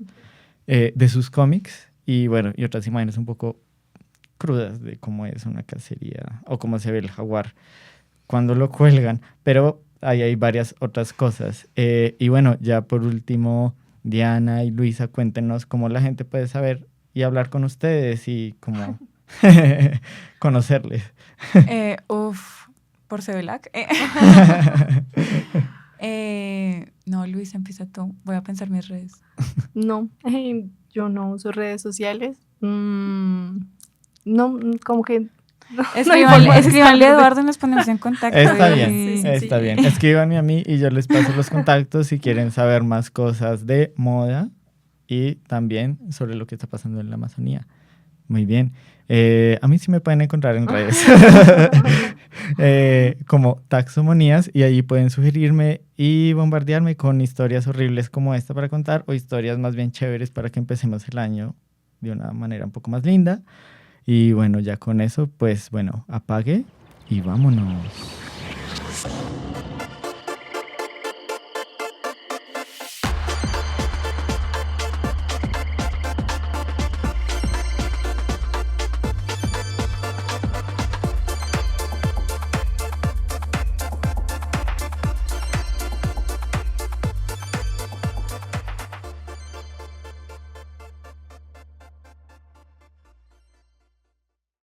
de sus cómics y bueno, y otras imágenes un poco crudas de cómo es una cacería o cómo se ve el jaguar cuando lo cuelgan, pero ahí hay varias otras cosas. Y bueno, ya por último, Diana y Luisa, cuéntenos cómo la gente puede saber y hablar con ustedes y cómo conocerles. Por Cebelac. No, Luis, empieza tú. Voy a pensar mis redes. No, yo no uso redes sociales. No, como que... Escríbanle a Eduardo y nos ponemos en contacto. Está bien, Sí. está bien. Escríbanme a mí y yo les paso los contactos si quieren saber más cosas de moda y también sobre lo que está pasando en la Amazonía. Muy bien. A mí sí me pueden encontrar en redes como Taxomonías y ahí pueden sugerirme y bombardearme con historias horribles como esta para contar o historias más bien chéveres para que empecemos el año de una manera un poco más linda. Y bueno, ya con eso, pues bueno, apague y vámonos.